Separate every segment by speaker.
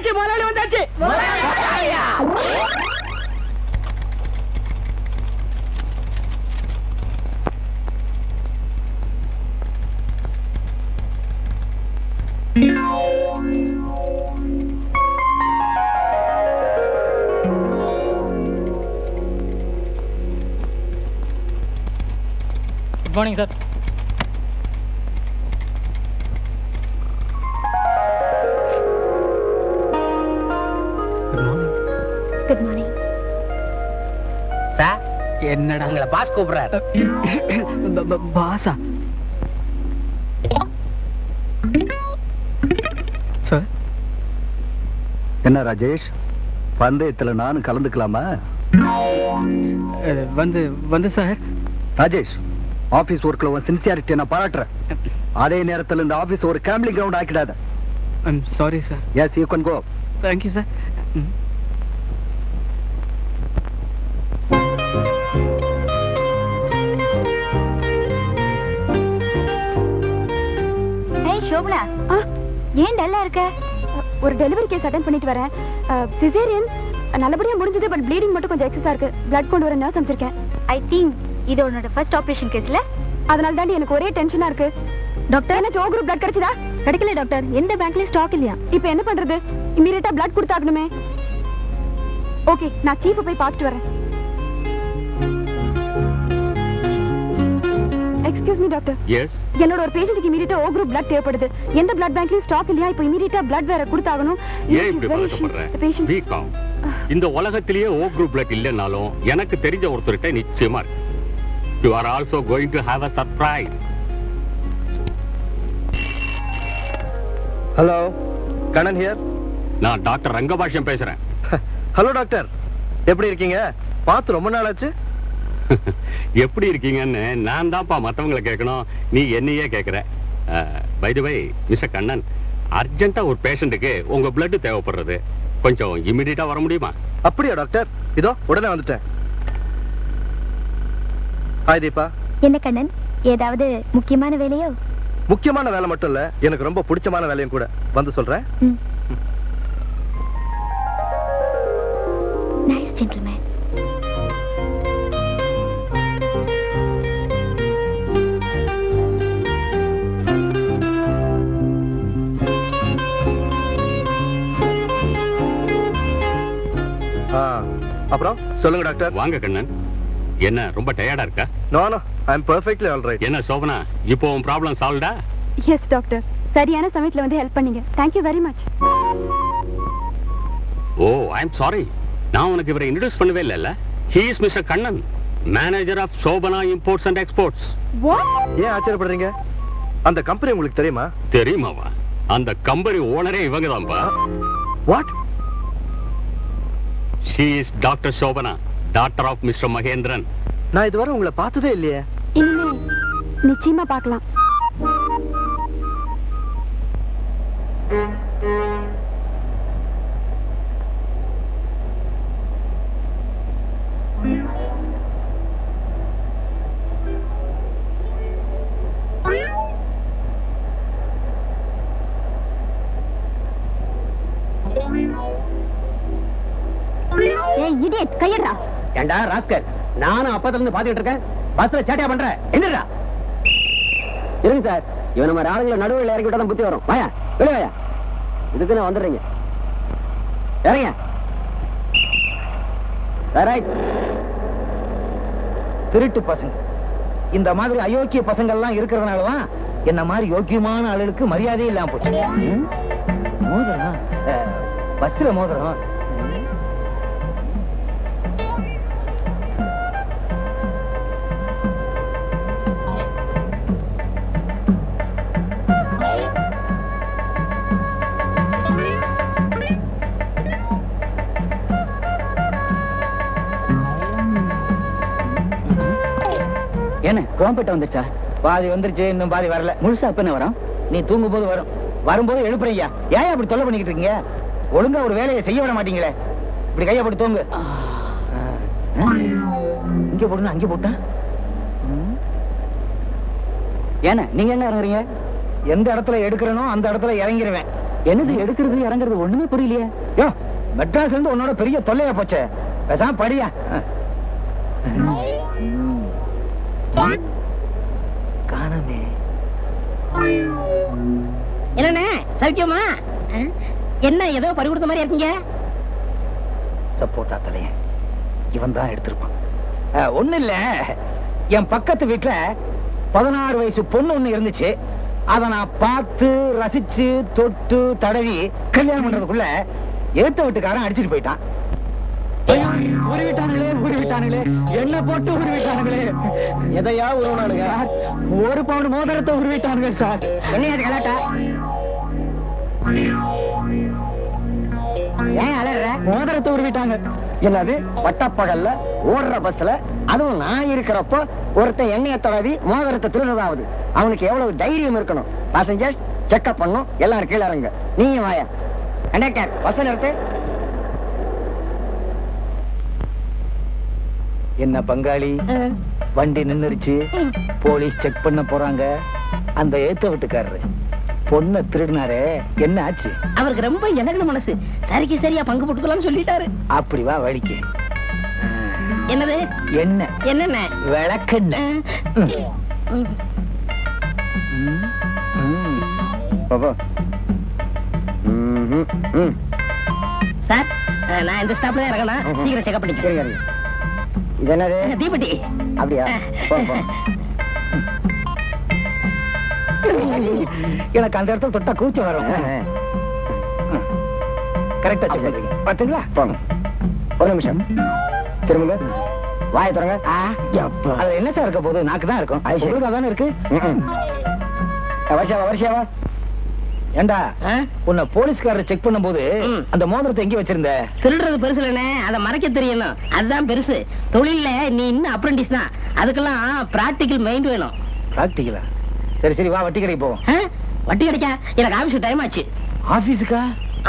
Speaker 1: வந்தாச்சு முதலாளி வந்தாச்சு.
Speaker 2: Good morning sir.
Speaker 3: Good morning
Speaker 1: sir. என்னடா உங்களை பாஸ் கூப்பிடுறாரு.
Speaker 2: பாசா சார்.
Speaker 4: என்ன ராஜேஷ், பந்தயத்துல நானும் கலந்துக்கலாமா?
Speaker 2: வந்து சார்.
Speaker 4: ராஜேஷ், ஆபீஸ் ஒர்க்ல உன் சின்சியாரிட்டி நான் பாராட்டுறேன். அதே நேரத்துல இந்த ஆபீஸ் ஒரு கேம்பிளிங் கிரவுண்ட் ஆக்கிடாத.
Speaker 2: I'm sorry sir.
Speaker 4: Yes, you can go.
Speaker 2: Thank you sir.
Speaker 3: ஏய் ஷோபனா, ஏன் டல்லா இருக்க?
Speaker 5: ஒரு டெலிவரி கேஸ் அட்டெண்ட் பண்ணிட்டு வரேன். சிசேரியன் நல்லபடியா முடிஞ்சது, பட் ப்ளீடிங் மட்டும் கொஞ்சம் எக்ஸஸா இருக்கு. பிளட் கொண்டு வர நர்ஸ் அமைச்சிருக்கேன்.
Speaker 3: ஐ திங்க் இது உன்னோட ஃபர்ஸ்ட் ஆபரேஷன் கேஸ்ல.
Speaker 5: அதனால தாண்டி எனக்கு ஒரே டென்ஷனா இருக்கு. டாக்டர், என்ன ஜோ குரூப் பிளட் கிடைச்சதா?
Speaker 3: கிடைக்கல டாக்டர், எந்த பேங்க்லயும் ஸ்டாக் இல்லையா.
Speaker 5: இப்போ என்ன பண்றது? இமிடியேட்டா பிளட் கொடுத்தாகணுமே. ஓகே, நான் சீஃப் போய் பார்த்துட்டு வரேன். Excuse me doctor.
Speaker 6: எஸ்.
Speaker 5: என்னோட ஒரு பேஷண்ட்க்கு இமிடியேட்டா ஓ குரூப் பிளட் தேவைப்படுது. எந்த பிளட் பேங்க்லயும் ஸ்டாக் இல்லையா? இப்போ இமிடியேட்டா பிளட் வேற கொடுத்தாகணும்.
Speaker 6: ஏன் இப்படி பதட்டப்படுற? B com. இந்த உலகத்திலேயே ஓ குரூப் பிளட் இல்லைனாலும் எனக்கு தெரிஞ்ச ஒருத்தர்கிட்ட நிச்சயமா இருக்கு. You are also going to have a surprise.
Speaker 4: Hello, Kannan here.
Speaker 6: நான் டாக்டர் ரங்கபாஷ்யம் பேசுறேன்.
Speaker 4: ஹலோ டாக்டர், எப்படி இருக்கீங்க? பார்த்து ரொம்ப நாள் ஆச்சு.
Speaker 6: எப்படி இருக்கீங்கன்னு நான் தான்ப்பா மத்தவங்களை கேட்கணும், நீ என்னையே கேட்கிற. By the way mister Kannan, அர்ஜென்ட்டா ஒரு பேஷண்ட்டுக்கு உங்க பிளட் தேவைப்படுறது. கொஞ்சம் இமிடியேட்டா வர முடியுமா?
Speaker 4: அப்படியா டாக்டர்? இதோ உடனே வந்துட்டேன். ஹாய் தீபா.
Speaker 3: என்ன கண்ணன், ஏதாவது முக்கியமான வேலையோ?
Speaker 4: முக்கியமான வேலை மட்டும் இல்ல, எனக்கு ரொம்ப பிடிச்சமான வேலையும் கூட. வந்து சொல்றேன்.
Speaker 3: Nice gentleman.
Speaker 4: அப்புறம் சொல்லுங்க டாக்டர்.
Speaker 6: வாங்க கண்ணன். என்ன ரொம்ப டயர்டா இருக்கா?
Speaker 4: No no, I am perfectly all right.
Speaker 6: என்ன சோபனா, இப்போ உன் ப்ராப்ளம் சால்வ்டா?
Speaker 5: எஸ் டாக்டர், சரியான சமயத்துல வந்து ஹெல்ப் பண்ணீங்க. Thank you very much.
Speaker 6: Oh, I am sorry. நான் உனக்கு இவரை இன்ட்ரோ듀ஸ் பண்ணவே இல்லைல்ல. He is mister Kannan, manager of Shobana imports and exports.
Speaker 4: ஏன் ஆச்சரியப்படுறீங்க? அந்த கம்பெனி உங்களுக்கு தெரியுமா?
Speaker 6: தெரியுமாவா? அந்த கம்பெனி ஓனரே இவங்க தான்பா.
Speaker 4: What?
Speaker 6: She is Dr. Shobana, daughter of Mr. Mahendran.
Speaker 4: நான் இதுவரை உங்களை பார்த்ததே இல்லையே.
Speaker 5: இனிமே நிச்சயமா பார்க்கலாம்.
Speaker 3: ஏய் இடியட், கையடா.
Speaker 1: ஏண்டா ராஸ்கல், நானும் அப்பத்துல இருந்து பாத்துக்கிட்டு இருக்கேன். பஸ்ல சேட்டையா பண்ற என்னடா? இருங்க சார், இவன் நம்ம ஆளுங்களை நடுவில் இறக்கி விட்டா தான் புத்தி வரும். வாயா வெளியே வாயா. இதுக்கு நான் வந்துடுறீங்க. இறங்க. ரைட். திருட்டு பசங்க, இந்த மாதிரி அயோக்கிய பசங்கள்லாம் இருக்கிறதுனாலதான் என்ன மாதிரி யோக்கியமான ஆளுகளுக்கு மரியாதையே இல்லாம போச்சு. மோதிரம், பஸ்ல மோதிரம். என்ன கோம்பேட்டை வந்துருச்சா? பாதி வந்துருச்சு, இன்னும் பாதி வரல. முழுசா அப்ப என்ன வரும்? நீ தூங்கும் போது வரும். வரும்போது எழுப்புறீங்க. ஏன் அப்படி தொல்லை பண்ணிக்கிட்டு இருக்கீங்க? ஒழுங்கா ஒரு வேலையை செய்ய விட மாட்டீங்களே. இப்படி கையை போட்டு தூங்கு. இங்க போட்டு அங்கே போட்டா ஏன்னா நீங்க என்ன இறங்குறீங்க? எந்த இடத்துல எடுக்கிறனோ அந்த இடத்துல இறங்கிடுவேன். என்னது எடுக்கிறது இறங்குறது ஒண்ணுமே புரியலையே.
Speaker 4: யோ மெட்ராஸ்ல இருந்து உன்னோட பெரிய தொல்லையா போச்சே, பேசாம படியா. காணமே.
Speaker 7: என்னண்ணே சௌக்கியமா? என்ன ஏதோ பறி கொடுத்த மாதிரி இருக்கீங்க?
Speaker 4: சப்போட்டா தலைய இவன் தான் எடுத்திருப்பான். ஒண்ணு இல்ல, என் பக்கத்து வீட்டுல 16 வயசு பொண்ணு ஒண்ணு இருந்துச்சு. அத நான் பார்த்து ரசிச்சு தொட்டு தடவி கல்யாணம் பண்றதுக்குள்ள ஏத்த வீட்டுக்காரன் அடிச்சிட்டு போயிட்டான்.
Speaker 1: உருவிட்டானுங்களே, என்ன போட்டு உருவிட்டானுங்களே.
Speaker 4: எதையா உருவனானுங்க?
Speaker 1: 1 பவுன் மோதிரத்தை உருவிட்டானுங்க சார்.
Speaker 7: என்ன அது கலாட்டா? ஏன் அலற?
Speaker 1: மோதிரத்தை உருவிட்டாங்க.
Speaker 4: என்னது பட்டப்பகல்ல ஓடுற பஸ்ல, அதுவும் நான் இருக்கிறப்போ ஒருத்தன் எண்ணெய தடவி மோதிரத்தை திருடுறதாவது அவனுக்கு எவ்வளவு தைரியம் இருக்கணும்? பாசஞ்சர்ஸ் செக்அப் பண்ணும், எல்லாரும் கீழே இறங்க. நீங்க வாயா. கண்டக்டர் பஸ் நிறுத்து. என்ன பங்காளி, வண்டி நின்னுருச்சு, போலீஸ் செக் பண்ண போறாங்க. அந்த ஏத்த வீட்டுக்காரரு பொண்ணை திருடினாரே, என்ன ஆச்சு?
Speaker 7: அவருக்கு ரொம்ப இலகுன மனசு, சரிக்கு சரியா பங்கு போட்டுக்கலாம்னு சொல்லிட்டாரு.
Speaker 4: அப்படி வா வழிக்கு.
Speaker 7: என்னது?
Speaker 4: என்ன?
Speaker 7: என்னென்ன?
Speaker 4: விளக்கெண்ண.
Speaker 7: சார், நான் இந்த ஸ்டாப்ல தான் இறங்கணும். சீக்கிரம் செக்அப் பண்ணிக்க.
Speaker 4: இது என்னது?
Speaker 7: தீபெட்டி.
Speaker 4: அப்படியா? எனக்கு அந்த இடத்துல தொட்டா கூச்சம் வரும். கரெக்டா சொல்றீங்க. பாத்தீங்களா? போங்க. ஒரு நிமிஷம் திரும்புங்க. வாயை திறங்க. அது என்ன சார் இருக்க போது? நாக்கு தான் இருக்கும். அதானே இருக்கு. வருஷாவா ஏண்டா, உன்னை போலீஸ்காரர் செக் பண்ணும் போது அந்த மோதிரத்தை எங்க வச்சிருந்த?
Speaker 7: திருடுறது பெருசு இல்லைண்ணே, அதை மறைக்க தெரியணும், அதுதான் பெருசு. தொழில்ல நீ இன்னும் அப்ரண்டிஸ் தான், அதுக்கெல்லாம் பிராக்டிக்கல் மைண்ட் வேணும்.
Speaker 4: பிராக்டிக்கலா? சரி சரி, வா வட்டி கடைக்கு போவோம்.
Speaker 7: வட்டி கிடைக்கா? எனக்கு ஆபீஸ்க்கு டைம் ஆச்சு.
Speaker 4: ஆபீஸுக்கா?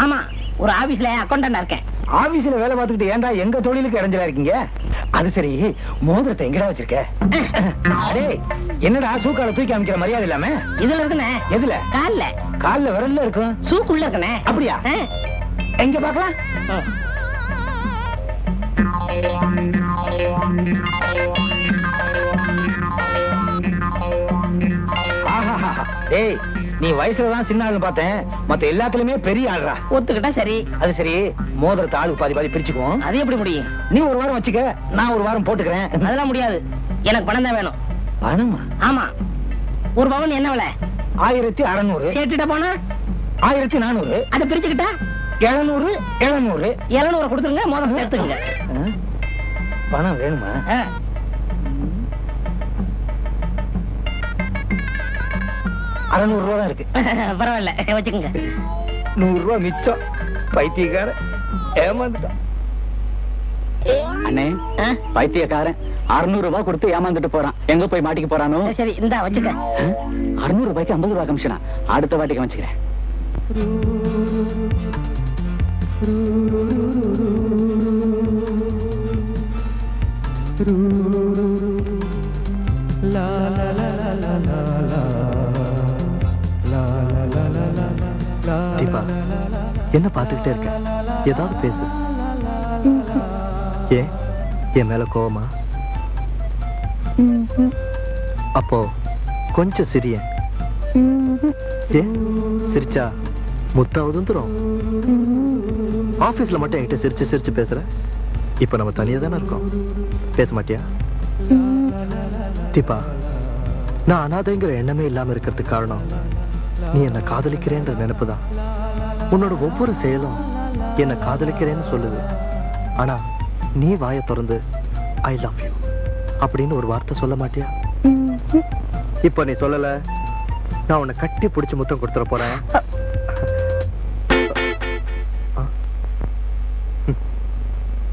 Speaker 7: ஆமா, ஒரு ஆபீஸ்ல அக்கௌண்டன்டா இருக்கேன்.
Speaker 4: ஆபீஸ்ல வேலை பார்த்துக்கிட்டு ஏன்டா எங்க தொழிலுக்கு இறஞ்சலா இருக்கீங்க? அது சரி, மோதிரத்தை எங்கடா வச்சிருக்க? டேய், என்னடா சூக்கால தூக்கி அமைக்கிற மரியாதை இல்லாம?
Speaker 7: இதுல இருக்குண்ணே.
Speaker 4: எதுல?
Speaker 7: கால்ல.
Speaker 4: கால்ல விரல்ல இருக்கும்.
Speaker 7: சூக்குள்ள இருக்கண்ணே.
Speaker 4: அப்படியா? எங்க பாக்கலாம். டேய், நீ வயசுலதான் சின்ன ஆளுன்னு பார்த்தேன், மத்த எல்லாத்துலயுமே பெரிய ஆள்ரா.
Speaker 7: ஒத்துக்கிட்டா சரி.
Speaker 4: அது சரி, மோதிரத்தை ஆளுக்கு பாதி பாதி பிரிச்சுக்குவோம்.
Speaker 7: அது எப்படி முடியும்?
Speaker 4: நீ ஒரு வாரம் வச்சுக்க, நான் ஒரு வாரம் போட்டுக்கிறேன்.
Speaker 7: அதெல்லாம் முடியாது, எனக்கு பணம் தான் வேணும்.
Speaker 4: பணமா?
Speaker 7: ஆமா. ஒரு பவுன் என்ன விலை?
Speaker 4: 1600.
Speaker 7: கேட்டுட்ட போனா
Speaker 4: 1400.
Speaker 7: அதை பிரிச்சுக்கிட்டா
Speaker 4: 700.
Speaker 7: 700 கொடுத்துருங்க, மோதிரம் எடுத்துக்கங்க.
Speaker 4: பணம் வேணுமா? 600 ரூபா தான் இருக்கு.
Speaker 7: பரவாயில்ல, வச்சுக்கோங்க.
Speaker 4: 100 ரூபா மிச்சம். பைத்தியக்கார ஏமாந்துட்டான்.
Speaker 1: அண்ணே, பைத்தியக்காரன் 600 ரூபாய் கொடுத்து ஏமாந்துட்டு போறான். எங்க போய் மாட்டிக்க போறானோ?
Speaker 7: சரி, இந்தா வச்சுக்க.
Speaker 1: 600 ரூபாய்க்கு 50 ரூபாய் கமிஷனா? அடுத்த வாட்டிக்கு வச்சுக்கிறேன்.
Speaker 8: தீபா, என்ன பார்த்துக்கிட்டே இருக்க? ஏதாவது பேசு. ஏன் என் மேல கோவமா? அப்போ கொஞ்சம் சிரிய. ஏன் சிரிச்சா முத்தாவது வந்துரும்? ஆபீஸ்ல மட்டும் என்கிட்ட சிரிச்சு சிரிச்சு பேசுற. இப்ப நம்ம தனியா தானே இருக்கோம், பேச மாட்டியா? தீபா, நான் அனாதைங்கிற எண்ணமே இல்லாம இருக்கிறதுக்கு காரணம் நீ என்ன காதலிக்கிறேன்ற நினைப்புதான். உன்னோட ஒவ்வொரு செயலும் என்ன காதலிக்கிறேன்னு சொல்லுது. ஆனா நீ வாயை திறந்து ஐ லவ் யூ அப்படின்னு ஒரு வார்த்தை சொல்ல மாட்டியா? இப்ப நீ சொல்லல, நான் உன்னை கட்டி பிடிச்சு முத்தம் கொடுத்துட போறேன்.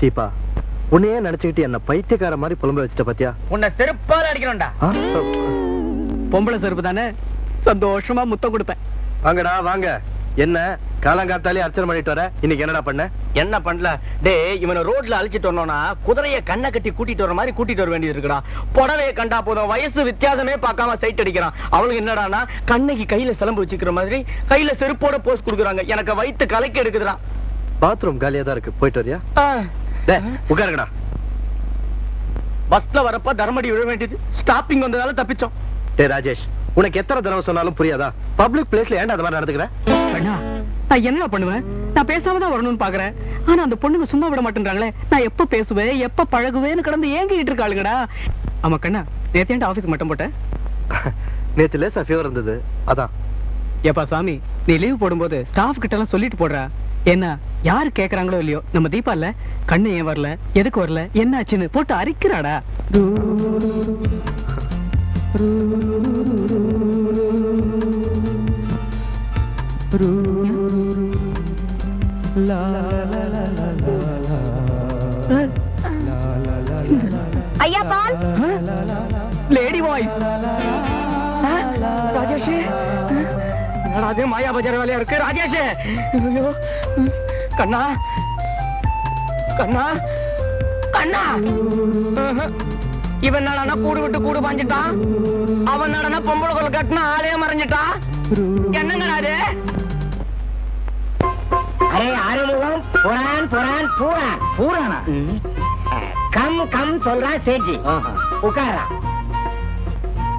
Speaker 8: தீபா, உன்னையே நினைச்சுக்கிட்டு என்ன பைத்தியக்கார மாதிரி புலம்ப வச்சுட்ட பாத்தியா?
Speaker 1: உன்னை செருப்பால அடிக்கிறோம்டா.
Speaker 2: பொம்பளை செருப்பு தானே, சந்தோஷமா முத்தம் கொடுப்பேன்.
Speaker 8: வாங்கடா வாங்க. என்ன காலங்காத்தாலே அர்ச்சனை பண்ணிட்டு வர. இன்னைக்கு என்னடா பண்ண?
Speaker 4: என்ன பண்ணல டேய், இவனை ரோட்ல அழிச்சிட்டு வந்தோம்னா குதிரைய கண்ணை கட்டி கூட்டிட்டு வர மாதிரி கூட்டிட்டு வர வேண்டியது இருக்குடா. புடவைய கண்டா போதும், வயசு வித்தியாசமே பார்க்காம சைட் அடிக்கிறான். அவளுக்கு என்னடானா கண்ணைக்கு கையில சிலம்பு வச்சுக்கிற மாதிரி கையில செருப்போட போஸ் கொடுக்குறாங்க. எனக்கு வயித்து கலக்கி எடுக்குதுடா.
Speaker 8: பாத்ரூம் காலியா தான் இருக்கு, போயிட்டு வரியா? உட்காருங்கடா.
Speaker 4: பஸ்ல வரப்ப தர்மடி விழ வேண்டியது, ஸ்டாப்பிங் வந்ததால தப்பிச்சோம்.
Speaker 8: டேய் ராஜேஷ், உனக்கு எத்தனை தடவை சொன்னாலும் புரியாதா? பப்ளிக் பிளேஸ்ல ஏன்டா அந்த மாதிரி நடந்துக்கிற?
Speaker 2: கண்ணா, நான் என்ன பண்ணுவேன்? நான் பேசாம தான் வரணும்னு பாக்குறேன். ஆனா அந்த பொண்ணுங்க சும்மா விட மாட்டேன்றாங்களே. நான் எப்ப பேசுவேன் எப்ப பழகுவேன்னு கடந்து ஏங்கிட்டு இருக்காளுங்கடா. ஆமா கண்ணா, நேத்து ஏன்டா ஆபீஸ்க்கு மட்டும் போட்டேன்?
Speaker 8: நேத்து லேசா ஃபீவர் இருந்தது, அதான்.
Speaker 2: ஏப்பா சாமி, நீ லீவ் போடும்போது ஸ்டாஃப் கிட்ட எல்லாம் சொல்லிட்டு போடுறா. என்ன யாரு கேக்குறாங்களோ இல்லையோ, நம்ம தீபா இல்ல, கண்ணு ஏன் வரல, எதுக்கு வரல, என்ன ஆச்சுன்னு போட்டு அரிக்கிறாடா.
Speaker 5: ஐயா பால்.
Speaker 2: Lady voice.
Speaker 4: ராஜேஷ், அதே மாயா பஜார் வேலையா இருக்கு. ராஜேஷ், ஐயோ, கண்ணா கண்ணா கண்ணா. இவன் நடனா கூடு விட்டு கூடு பாஞ்சிட்டான். அவன் நடனா பொம்பளை கொலை கட்டினா ஆளே மறைஞ்சிட்டான். என்னங்க அது?
Speaker 7: அரே ஆறுமுகம், புறான் புறான் பூரான்
Speaker 4: பூரானா?
Speaker 7: கம் கம் சொல்றான் சேஜி. உட்காரா.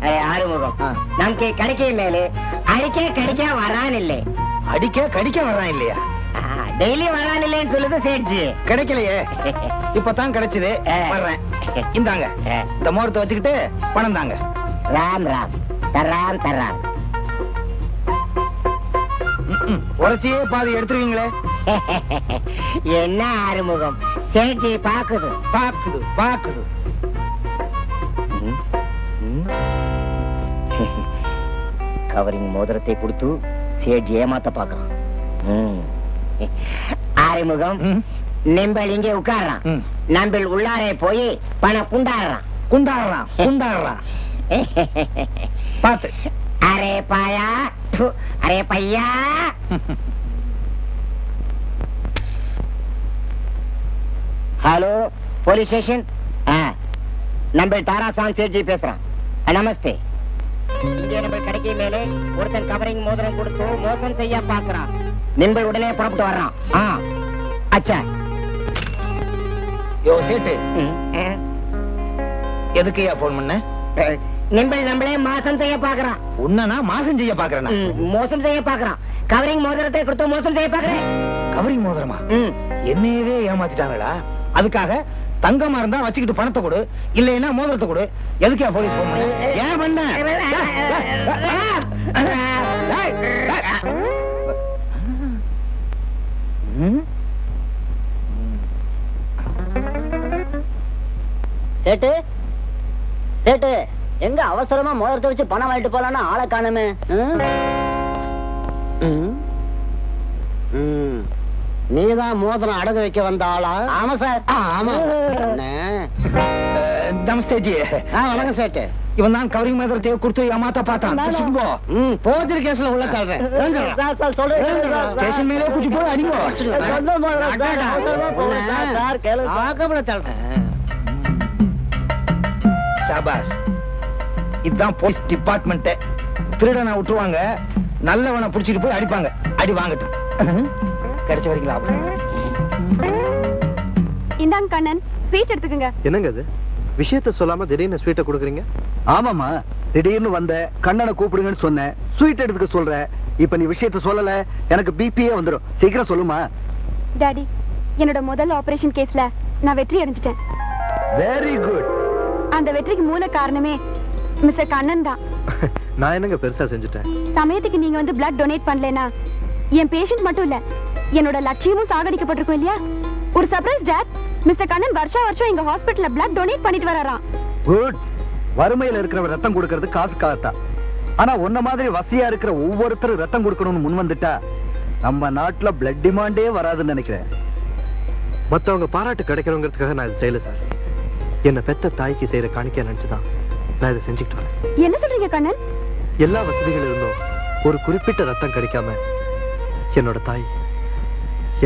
Speaker 7: அரே ஆறுமுகம், நமக்கு கிடைக்க மேலே அடிக்க கடிக்க வரான் இல்லை.
Speaker 4: அடிக்க கடிக்க வர்றான் இல்லையா?
Speaker 7: டெய்லி வரான் இல்லைன்னு சொல்லுது சேட்ஜி.
Speaker 4: கிடைக்கலையே, இப்பதான் கிடைச்சது. வர்றேன். இந்தாங்க, இந்த முகூர்த்தை வச்சுக்கிட்டு பணம் தாங்க.
Speaker 7: ராம் ராம் தராம் தராம்.
Speaker 4: உரைச்சியே பாதி எடுத்துருவீங்களே.
Speaker 7: என்ன ஆறுமுகம், சேட்ஜி பாக்குது
Speaker 4: பாக்குது பாக்குது.
Speaker 7: கவரிங் மோதிரத்தை கொடுத்து சேட்ஜி ஏமாத்த பாக்குறான். ஆறுமுகம், நிம்பல் இங்கே உட்கார்றான். நம்பில் உள்ளாரே போய் பணம் குண்டாடுறான்.
Speaker 4: குண்டாடுறான் குண்டாடுறான். பாத்து.
Speaker 7: அரே பாயா, அரே பையா. Hello, police station. நம்பர் தாராசான் சேட்ஜி பேசுறான். நமஸ்தே. இங்கே நம்பர் கிடைக்க மேலே ஒருத்தன் கவரிங் மோதிரம் கொடுத்து மோசம் செய்ய பாக்குறான். நிம்பல் உடனே புறப்பட்டு வர்றான். அச்சா.
Speaker 4: யோ சேட்டு, எதுக்குயா போன் பண்ண?
Speaker 7: நிம்பல் நம்மளே மாசம் செய்ய பாக்குறான்.
Speaker 4: உன்னா மாசம் செய்ய பாக்குறேன்னா?
Speaker 7: மோசம் செய்ய பாக்குறான். கவரிங் மோதிரத்தை கொடுத்து மோசம் செய்ய பாக்குறேன்.
Speaker 4: கவரிங் மோதிரமா? என்னையவே ஏமாத்திட்டாங்களா? அதுக்காக தங்கமா இருந்தா வச்சுக்கிட்டு பணத்தை கொடு, இல்லைன்னா மோதிரத்தை கொடு. எதுக்கா போலீஸ் போன் பண்ண? ஏன் பண்ண?
Speaker 1: சேட்டு சேட்டு, எங்க அவசரமா மோதிரத்தை வச்சு பணம் வாங்கிட்டு போலான்னு ஆளை காணுமே. நீதான் மோதிரம் அடகு வைக்க வந்த ஆளா? ஆமா சார். ஆமா.
Speaker 4: நமஸ்தேஜி.
Speaker 1: வணக்கம் சேட்டு.
Speaker 4: இவன் தான் கவரிங் மோதிரத்தை கொடுத்து ஏமாத்த பார்த்தான்.
Speaker 1: போதிரி கேஸ்ல உள்ள தள்ளுறேன்.
Speaker 4: ஸ்டேஷன் மேலே குச்சி போய் அடிங்கோ. சாபாஸ். இதுதான் போலீஸ் டிபார்ட்மெண்ட். திருடனை விட்டுருவாங்க, நல்லவனை புடிச்சிட்டு போய் அடிப்பாங்க. அடி வாங்கட்டும். கிடைச்ச வரீங்களா?
Speaker 5: இந்தாங்க கண்ணன், ஸ்வீட் எடுத்துக்கங்க.
Speaker 8: என்னங்க அது? விஷயத்த சொல்லாம திடீர்னு ஸ்வீட்டை கொடுக்குறீங்க? ஆமாமா, திடீர்னு வந்த கண்ணனை கூப்பிடுங்கன்னு சொன்னேன், ஸ்வீட் எடுத்துக்க சொல்ற. இப்ப நீ விஷயத்த சொல்லல, எனக்கு பிபியே வந்துடும். சீக்கிரம் சொல்லுமா.
Speaker 5: டாடி, என்னோட முதல் ஆபரேஷன் கேஸ்ல நான் வெற்றி அடைஞ்சிட்டேன்.
Speaker 8: Very good.
Speaker 5: அந்த வெற்றிக்கு மூல காரணமே மிஸ்டர் கண்ணன் தான்.
Speaker 8: நான் என்னங்க பெருசா செஞ்சுட்டேன்?
Speaker 5: சமயத்துக்கு நீங்க வந்து பிளட் டொனேட் பண்ணலனா என் பேஷண்ட் மட்டும் இல்ல, என்னோட லட்சியமும் சாகடிக்கப்பட்டிருக்கும் இல்லையா? ஒரு சர்ப்ரைஸ் டாட், மிஸ்டர் கண்ணன் வருஷம் எங்க ஹாஸ்பிடல்ல பிளட் டொனேட் பண்ணிட்டு வராராம்.
Speaker 8: குட். வறுமையில இருக்கிறவன் ரத்தம் கொடுக்கிறது காசுக்காகத்தான். ஆனா உன்ன மாதிரி வசதியா இருக்கிற ஒவ்வொருத்தரும் ரத்தம் கொடுக்கணும்னு முன் வந்துட்டா நம்ம நாட்டுல பிளட் டிமாண்டே வராதுன்னு நினைக்கிறேன். மத்தவங்க பாராட்டு கிடைக்கணுங்கிறதுக்காக நான் இதை செய்யல சார். என்ன பெத்த தாய்க்கு செய்யற காணிக்கையா நினைச்சுதான் நான் இதை செஞ்சுக்கிட்டு வரேன்.
Speaker 5: என்ன சொல்றீங்க கண்ணன்?
Speaker 8: எல்லா வசதிகள் இருந்தும் ஒரு குறிப்பிட்ட ரத்தம் கிடைக்காம என்னோட தாய்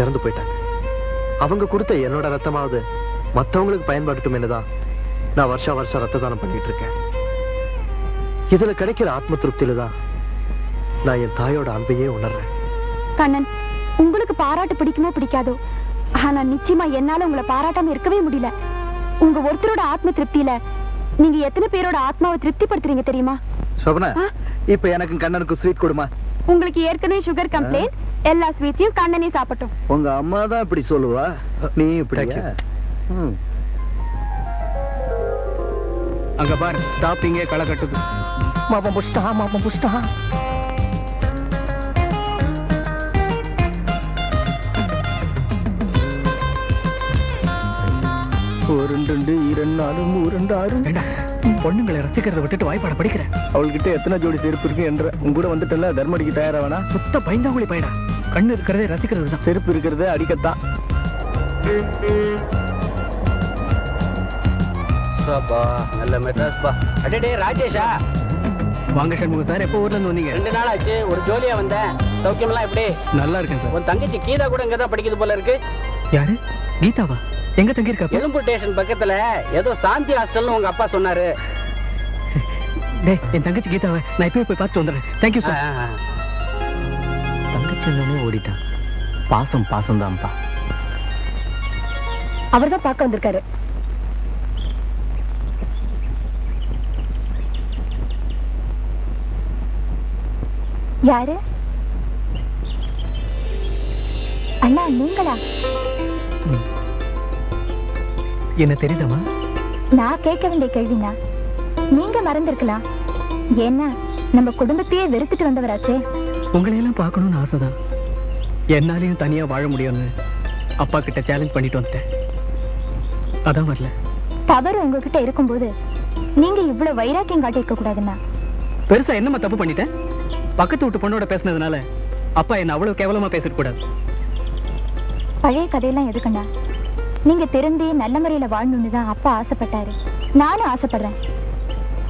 Speaker 8: இறந்து போயிட்டாங்க. அவங்க கொடுத்த என்னோட ரத்தமாவது மத்தவங்களுக்கு பயன்படுத்தும் தான் நான் வருஷம் ரத்த தானம் பண்ணிட்டு இருக்கேன். இதுல கிடைக்கிற ஆத்ம திருப்தியில தான் நான் என் தாயோட அன்பையே உணர்றேன்.
Speaker 5: கண்ணன், உங்களுக்கு பாராட்டு பிடிக்குமோ பிடிக்காதோ, ஆனா நிச்சயமா என்னால உங்களை பாராட்டாம இருக்கவே முடியல. உங்க ஒருத்தரோட ஆத்ம திருப்தியில நீங்க எத்தனை பேரோட ஆத்மாவை திருப்திப்படுத்துறீங்க தெரியுமா?
Speaker 8: சோபனா, இப்ப எனக்கு கண்ணனுக்கு ஸ்வீட் கொடுமா.
Speaker 5: உங்களுக்கு ஏற்கனவே சுகர் கம்ப்ளைண்ட், எல்லா ஸ்வீட்ஸையும் கண்ணனே சாப்பிட்டோம்.
Speaker 8: உங்க அம்மா தான் இப்படி சொல்லுவா, நீ இப்படி.
Speaker 2: அங்க பாரு, ஸ்டாப்பிங்கே களை கட்டுது.
Speaker 4: மாமா புஷ்டா.
Speaker 2: பொண்ணுங்களை ரசிக்கிறத விட்டுட்டு வாய்ப்பாட படிக்கிறேன்.
Speaker 8: அவள்கிட்ட எத்தனை ஜோடி செருப்பு இருக்கு என்ற உங்க கூட வந்துட்டல தர்மடிக்கு தயாராவனா?
Speaker 2: சுத்த பயந்தாங்குழி பையடா. கண்ணு இருக்கிறதே ரசிக்கிறது தான்.
Speaker 8: செருப்பு இருக்கிறதே அடிக்கத்தான்.
Speaker 1: நல்ல மெட்ராஸ் பா. அடடே ராஜேஷா,
Speaker 2: வாங்க சண்முகம் சார். எப்போ ஊர்ல இருந்து வந்தீங்க?
Speaker 1: 2 நாள் ஆச்சு. ஒரு ஜோலியா வந்தேன். சௌக்கியமெல்லாம் எப்படி?
Speaker 2: நல்லா இருக்கேன் சார்.
Speaker 1: உன் தங்கச்சி கீதா கூட இங்கதான் படிக்குது போல இருக்கு.
Speaker 2: யாரு? கீதாவா? எங்க தங்கி இருக்கா?
Speaker 1: எலும்பு ஸ்டேஷன் பக்கத்துல ஏதோ சாந்தி ஹாஸ்டல்னு உங்க அப்பா சொன்னாரு.
Speaker 2: டேய், என் தங்கச்சி கீதாவை நான் இப்பவே போய் பார்த்து வந்துடுறேன். Thank you sir.
Speaker 8: தங்கச்சி எல்லாமே ஓடிட்டான். பாசம் தான்ப்பா.
Speaker 5: அவர்தான் பார்க்க வந்திருக்காரு. யாரு?
Speaker 3: அண்ணா நீங்களா?
Speaker 2: என்ன தெரியுதமா?
Speaker 3: நான் கேட்க வேண்டிய கேள்வினா நீங்க மறந்திருக்கலாம். ஏன்னா நம்ம குடும்பத்தையே வெறுத்துட்டு வந்தவராச்சே.
Speaker 2: உங்களையெல்லாம் பார்க்கணும்னு ஆசைதான். என்னாலையும் தனியா வாழ முடியும்னு அப்பா கிட்ட சேலஞ்ச் பண்ணிட்டு வந்துட்டேன். அதான் வரல.
Speaker 3: தவறு உங்ககிட்ட இருக்கும்போது நீங்க இவ்வளவு வைராக்கியம் காட்டியிருக்க கூடாதுன்னா.
Speaker 2: பெருசா என்னமா தப்பு பண்ணிட்டேன்? பக்கத்து வீட்டு பொண்ணோட பேசினதுனால அப்பா என்ன அவ்வளவு கேவலமா பேசிட்டு கூடாது.
Speaker 3: பழைய கதையெல்லாம் எதுக்குண்ணா? நீங்க திருந்தி நல்ல முறையில வாழணும்னு தான் அப்பா ஆசைப்பட்டாரு. நானும் ஆசைப்படுறேன்.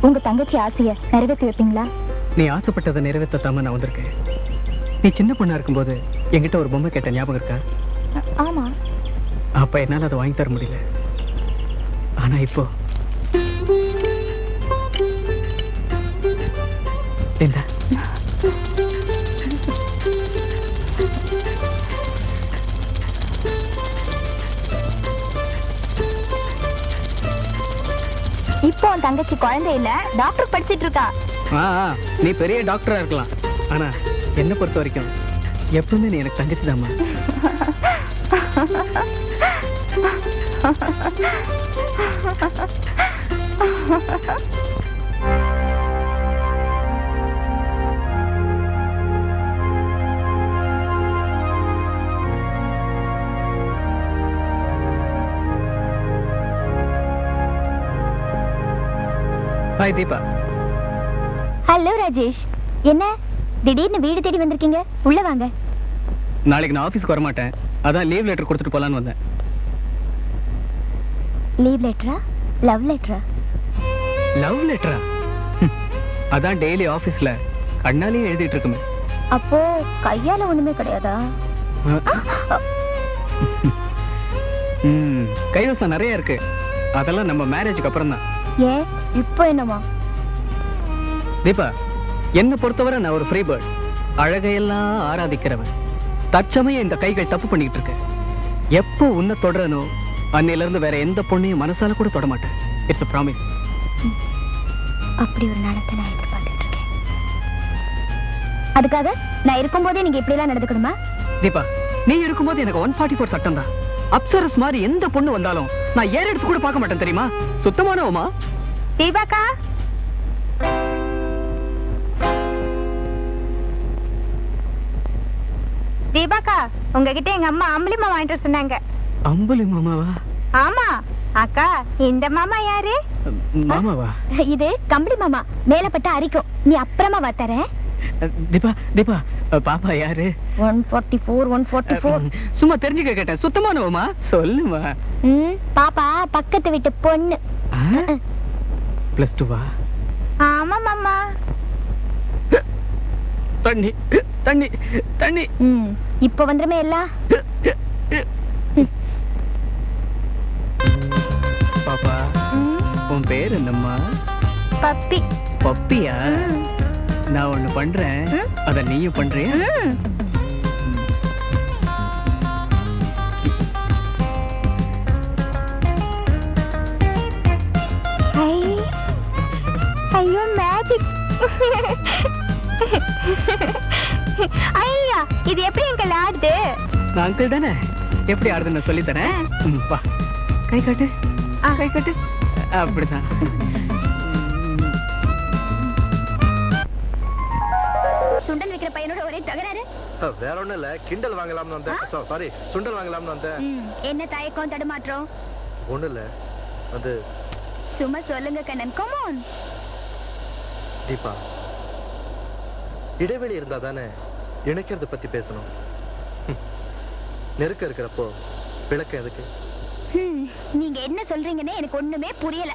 Speaker 3: உங்க தங்கச்சி ஆசைய நிறைவேற்றி வைப்பீங்களா?
Speaker 2: நீ ஆசைப்பட்டதை நிறைவேற்றாம நான் வந்திருக்கேன். நீ சின்ன பொண்ணா இருக்கும்போது என்கிட்ட ஒரு பொம்மை கேட்ட ஞாபகம் இருக்கா?
Speaker 3: ஆமா.
Speaker 2: அப்ப என்னால அதை வாங்கி தர முடியல. ஆனா இப்போ இந்தா.
Speaker 3: இப்போ உன் தங்கச்சி குழந்தை இல்ல, டாக்டர் படிச்சிட்டு இருக்கா.
Speaker 2: நீ பெரிய டாக்டரா இருக்கலாம். ஆனா என்ன பொறுத்த வரைக்கும் எப்பவுமே நீ எனக்கு தங்கச்சி தாமா. ஹாய் தீபா.
Speaker 3: ஹலோ ராஜேஷ். என்ன திடீர்னு வீடு தேடி வந்திருக்கீங்க? உள்ள வாங்க.
Speaker 2: நாளைக்கு நான் ஆபீஸ்க்கு வர மாட்டேன். அதான் லீவ் லெட்டர் கொடுத்துட்டு போலான்னு வந்தேன்.
Speaker 3: லீவ் லெட்டரா? லவ் லெட்டரா?
Speaker 2: லவ் லெட்டரா? அதான் டெய்லி ஆபீஸ்ல கண்ணாலேயே எழுதிட்டு இருக்குமே.
Speaker 3: அப்போ கையால ஒண்ணுமே கிடையாதா?
Speaker 2: கைவசம் நிறைய இருக்கு. அதெல்லாம் நம்ம மேரேஜுக்கு அப்புறம் தான்.
Speaker 3: ஏன் இப்போ என்னமா?
Speaker 2: தீபா, என்ன பொறுத்தவரை நான் ஒரு ஃப்ரீ பேர்ட். அழகையெல்லாம் ஆராதிக்கிறவன். தற்சமயம் இந்த கைகள் தப்பு பண்ணிட்டு இருக்கு. எப்போ உன்னை தொடரனோ அன்னையில இருந்து வேற எந்த பொண்ணையும் மனசால கூட தொட மாட்டேன். It's a promise.
Speaker 3: அப்படி ஒரு நாளத்தை நான் எதிர்பார்த்துட்டு இருக்கேன். அதுக்காக நான் இருக்கும்போதே நீங்க இப்படி எல்லாம் நடந்துக்கணுமா?
Speaker 2: தீபா, நீ இருக்கும்போது எனக்கு 144 சட்டம் தான். அப்சரஸ் மாதிரி எந்த பொண்ணு வந்தாலும் நான் ஏற எடுத்து கூட பார்க்க மாட்டேன் தெரியுமா? சுத்தமானவமா.
Speaker 5: தீபாக்கா, தீபாக்கா, உங்ககிட்ட எங்க அம்மா அம்பளி மாமா வாங்கிட்டு சொன்னாங்க.
Speaker 2: அம்புலி மாமாவா?
Speaker 5: ஆமா அக்கா. இந்த மாமா யாரு?
Speaker 2: மாமாவா?
Speaker 3: இது கம்பளி மாமா. மேலப்பட்ட அரிக்கும். நீ அப்புறமா வா தரேன்.
Speaker 2: தீபா, தீபா, பாப்பா யாரு?
Speaker 3: 144 144.
Speaker 2: சும்மா தெரிஞ்சுக்க கேட்டேன். சுத்தமானவமா? சொல்லுமா.
Speaker 3: பாப்பா பக்கத்து வீட்டு பொண்ணு.
Speaker 2: +2வா?
Speaker 5: ஆமா மாமா.
Speaker 2: தண்ணி தண்ணி தண்ணி.
Speaker 3: இப்ப வந்துருமே எல்லாம்.
Speaker 2: பாப்பா, உன் பேர் என்னம்மா?
Speaker 3: பப்பி.
Speaker 2: பப்பியா? நான் ஒண்ணு பண்றேன், அத நீயும் பண்றியா?
Speaker 3: ஐயோ மேஜிக். ஐயா, இது எப்படி எங்க ஆடுது?
Speaker 2: நான் அங்கிள் தானே, எப்படி ஆடுதுன்னு நான் சொல்லித் தரேன். வா, கை காட்டு. கை காட்டு. அப்படிதான்.
Speaker 3: சுண்டல் வைக்கிற பையனோட ஒரே தகராறு.
Speaker 8: வேற ஒண்ணும் இல்ல, கிண்டல் வாங்கலாம்னு வந்தேன். சாரி, சுண்டல் வாங்கலாம்னு வந்தேன்.
Speaker 3: என்ன தயக்கம் தடுமாற்றம்?
Speaker 8: ஒண்ணும் இல்ல, அது
Speaker 3: சும்மா சொல்லுங்க கண்ணன். Come on.
Speaker 8: தீபா, இடைவெளி இருந்தா தானே இணைக்கிறத பத்தி பேசணும். நெருக்க இருக்கிறப்போ விளக்கம் எதுக்கு?
Speaker 3: நீங்க என்ன சொல்றீங்கன்னு எனக்கு ஒண்ணுமே புரியல.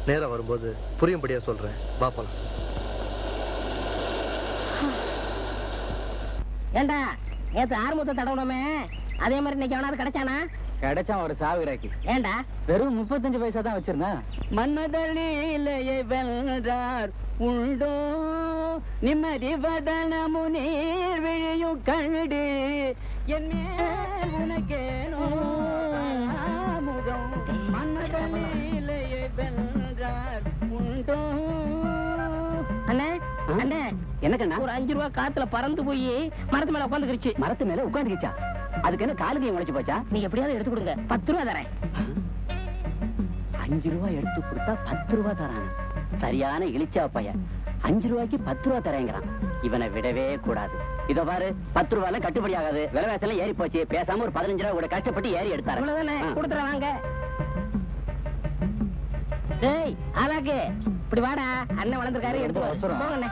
Speaker 8: நேரம் வரும்போது புரியும்படியா சொல்றேன். பாப்பலாம்.
Speaker 7: ஏண்டா நேத்து ஆறுமுகத்தை தடவணுமே, அதே மாதிரி இன்னைக்கு அவனாவது கிடைச்சானா?
Speaker 1: கிடைச்சா ஒரு சாவிராக்கி.
Speaker 7: ஏண்டா
Speaker 1: வெறும் 35 பைசா தான் வச்சிருந்தேன்.
Speaker 2: மன்மதலீலையை வென்றார் உண்டோ, நிம்மதி வதனமு நீர் விழியும் கண்டு, என் மேல் உனக்கேனோ முகம். மன்மதலீலையை வென்றார் உண்டோ.
Speaker 7: அண்ணே அண்ணே,
Speaker 1: என்ன கண்ணா?
Speaker 7: ஒரு 5 ரூபா காத்துல பறந்து போய் மரத்து மேல உட்காந்துக்கிடுச்சு.
Speaker 1: மரத்து மேல உட்காந்துக்கிச்சா? அதுக்கு என்ன காலுக்கு உழைச்சு போச்சா?
Speaker 7: நீ எப்படியாவது எடுத்து கொடுங்க, 10 ரூபா தரேன்.
Speaker 1: 5 ரூபாய் எடுத்து கொடுத்தா 10 ரூபாய் தரான். சரியான இழிச்சா பையன். 5 ரூபாய்க்கு 10 ரூபாய் தரேங்கிறான். இவனை விடவே கூடாது. இதோ பாரு, 10 ரூபாய்ல கட்டுப்படி ஆகாது. விலைவாசல ஏறி போச்சு. பேசாம ஒரு 15 ரூபாய் கூட கஷ்டப்பட்டு ஏறி எடுத்தாரு.
Speaker 7: அவ்வளவுதானே, கொடுத்துற வாங்க. டேய் ஆலாக்கு, இப்படி வாடா, அண்ணன் வளர்ந்துருக்காரு, எடுத்து போங்கண்ணே.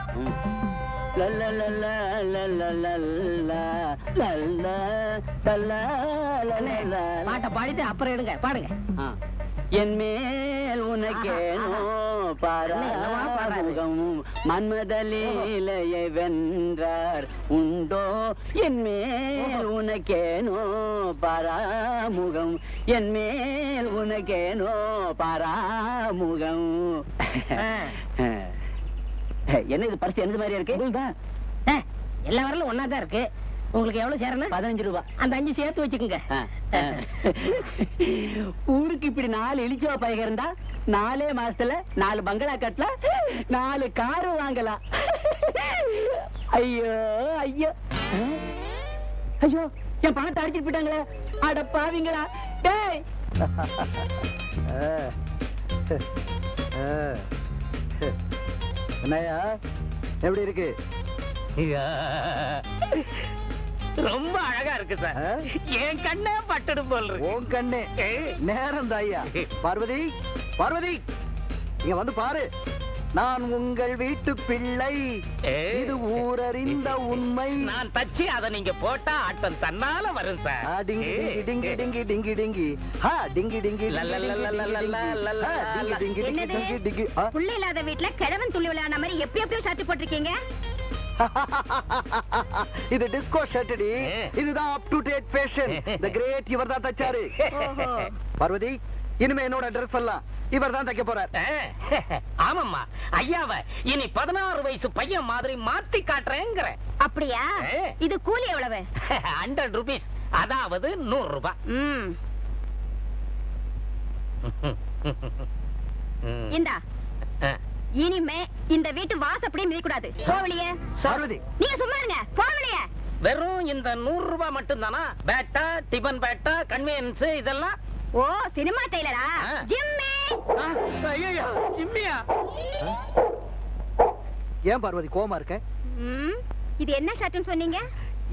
Speaker 7: பாட்டை பாடிட்டு அப்புறம் எடுங்க, பாடுங்க.
Speaker 1: என் மேல் உனக்கேனோ பாராமுகம், மன்மதலீலையை வென்றார் உண்டோ. என் மேல் உனக்கேனோ பாராமுகம், என் மேல் உனக்கேனோ பாராமுகம். என்ன இது பரிசு என்னது மாதிரியா இருக்கு?
Speaker 7: எல்லா வரலும் ஒன்னா தான் இருக்கு. உங்களுக்கு எவ்வளவு சேரணும்?
Speaker 1: 15 ரூபாய்.
Speaker 7: அந்த 5 சேர்த்து வச்சுக்கோங்க.
Speaker 1: ஊருக்கு இப்படி 4 இழிச்சவா பையக இருந்தா 4 மாசத்துல 4 பங்களா கட்டலாம், 4 காரு வாங்கலாம். ஐயோ ஐயோ ஐயோ, என் பணத்தை அடிச்சிட்டு போயிட்டாங்களே, அட பாவிங்களா. டேய், என்னையா எப்படி இருக்கு?
Speaker 7: ரொம்ப அழகா இருக்கு சார். என் கண்ணே பட்டுடும் போல் இருக்கு.
Speaker 8: உன் கண்ணே நேரம் தாய்யா. பார்வதி, பார்வதி, இங்க வந்து பாரு. நான் உங்கள் வீட்டு பிள்ளை, இது ஊரறிந்த உண்மை.
Speaker 7: நான் தச்சு அதை நீங்க போட்டா ஆட்டம் தன்னால வரும் சார்.
Speaker 8: டிங்கி டிங்கி டிங்கி டிங்கி டிங்கி ஹா டிங்கி டிங்கி டிங்கி டிங்கி.
Speaker 3: புள்ள இல்லாத வீட்டுல கிழவன் துள்ளி விளையாட மாதிரி எப்படி எப்படியோ ஷர்ட் போட்டிருக்கீங்க.
Speaker 8: இது டிஸ்கோ ஷர்ட்டடி. இதுதான் up to date fashion. The great இவர் தான் தச்சாரு. பார்வதி, இனிமே என்னோட ட்ரெஸ் எல்லாம் இவர் தான் தைக்க போறார்.
Speaker 7: ஆமாம்மா, ஐயாவை இனி 16 வயசு பையன் மாதிரி மாத்தி காட்டுறேங்கிற.
Speaker 3: அப்படியா? இது கூலி எவ்வளவு?
Speaker 7: 100 rupees, அதாவது 100 ரூபாய்.
Speaker 3: இந்தா, இனிமே இந்த வீட்டு வாசப்படியே மிதிக்கூடாது. போவலியே.
Speaker 8: பார்வதி,
Speaker 3: நீங்க சும்மா இருங்க. போவலியே.
Speaker 7: வெறும் இந்த 100 ரூபாய் மட்டும் தானா? பேட்டா, டிபன் பேட்டா, கன்வீனியன்ஸ் இதெல்லாம்?
Speaker 3: ஓ, சினிமா டெய்லரா? ஜிம்மி.
Speaker 7: ஐயோ, ஜிம்மியா?
Speaker 8: ஏன் பார்வதி கோமா இருக்க?
Speaker 3: இது என்ன ஷர்ட்னு சொன்னீங்க?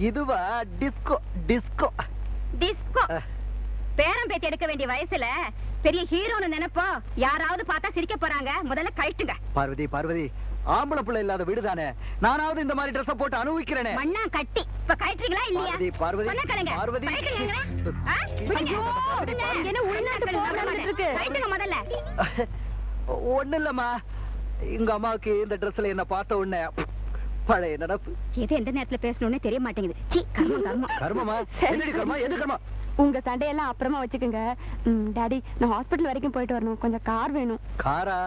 Speaker 8: இதுவா டிஸ்கோ. Disco
Speaker 3: disco. பேரம் பேத்தி எடுக்க வேண்டிய வயசுல பெரிய ஹீரோன்னு நினைப்போ யாராவது பார்த்தா சிரிக்க போறாங்க. முதல்ல கழட்டுங்க.
Speaker 8: பார்வதி, பார்வதி, ஆம்பளை பிள்ளை இல்லாத வீடுதானே, நானாவது இந்த மாதிரி ட்ரெஸ் போட்டு அனுபவிக்கிறேனே.
Speaker 3: மண்ணா கட்டி இப்ப கழட்டுறீங்களா இல்லையா?
Speaker 8: பார்வதி,
Speaker 3: சொன்னா கேளுங்க.
Speaker 8: பார்வதி,
Speaker 3: என்ன உள்நாட்டு ப்ராப்ளம் இருக்கு? கழட்டுங்க முதல்ல.
Speaker 8: ஒண்ணு இல்லம்மா, எங்க அம்மாவுக்கு இந்த ட்ரெஸ்ல என்ன பார்த்த உடனே பழைய நடப்பு.
Speaker 5: எது எந்த நேரத்துல பேசணும்னே தெரிய மாட்டேங்குது. சீ, கர்மம் கர்மம்.
Speaker 8: கர்மமா? என்னடி கர்மம்? எது கர்மம்?
Speaker 5: உங்க சண்டையெல்லாம் அப்புறமா வச்சுக்கோங்க. டாடி, நான் ஹாஸ்பிட்டல் வரைக்கும் போயிட்டு வரணும். கொஞ்சம் கார் வேணும்.
Speaker 8: காரா?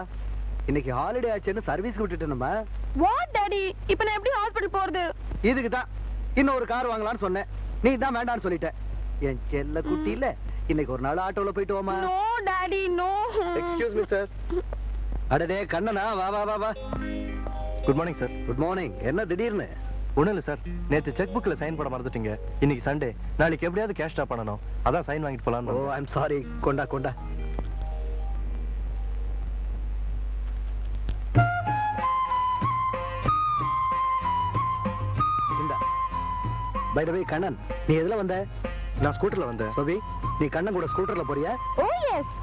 Speaker 8: இன்னைக்கு ஹாலிடே ஆச்சுன்னு சர்வீஸ்க்கு விட்டுட்டேன்.
Speaker 5: வாட் டாடி, இப்போ நான் எப்படி ஹாஸ்பிட்டல் போறது?
Speaker 8: இதுக்கு தான் இன்னும் ஒரு கார் வாங்கலாம்னு சொன்னேன். நீ தான் வேண்டாம்னு சொல்லிட்ட. என் செல்ல குட்டி இல்ல, இன்னைக்கு ஒரு நாள் ஆட்டோல போயிட்டு வாமா.
Speaker 5: No daddy, no.
Speaker 8: Excuse me sir. அடடே கண்ணனா, வா வா வா வா. Good morning sir. Good morning. என்ன திடீர்னு? ஒண்ணும் இல்ல சார், நேத்து செக் புக்ல சைன் பண்ண மறந்துட்டீங்க. இன்னைக்கு சண்டே, நாளைக்கு எப்படியாவது கேஷ் ட்ராப் பண்ணணும். அதான் சைன் வாங்கிட்டு போலாம். ஓ ஐ அம் சாரி. கொண்டா கொண்டா. இந்தா. பை தி வே கண்ணன், நீ எதுல வந்த? நான் ஸ்கூட்டர்ல வந்தேன். சோபி, நீ கண்ணன் கூட ஸ்கூட்டர்ல போறியா?
Speaker 5: ஓ எஸ்.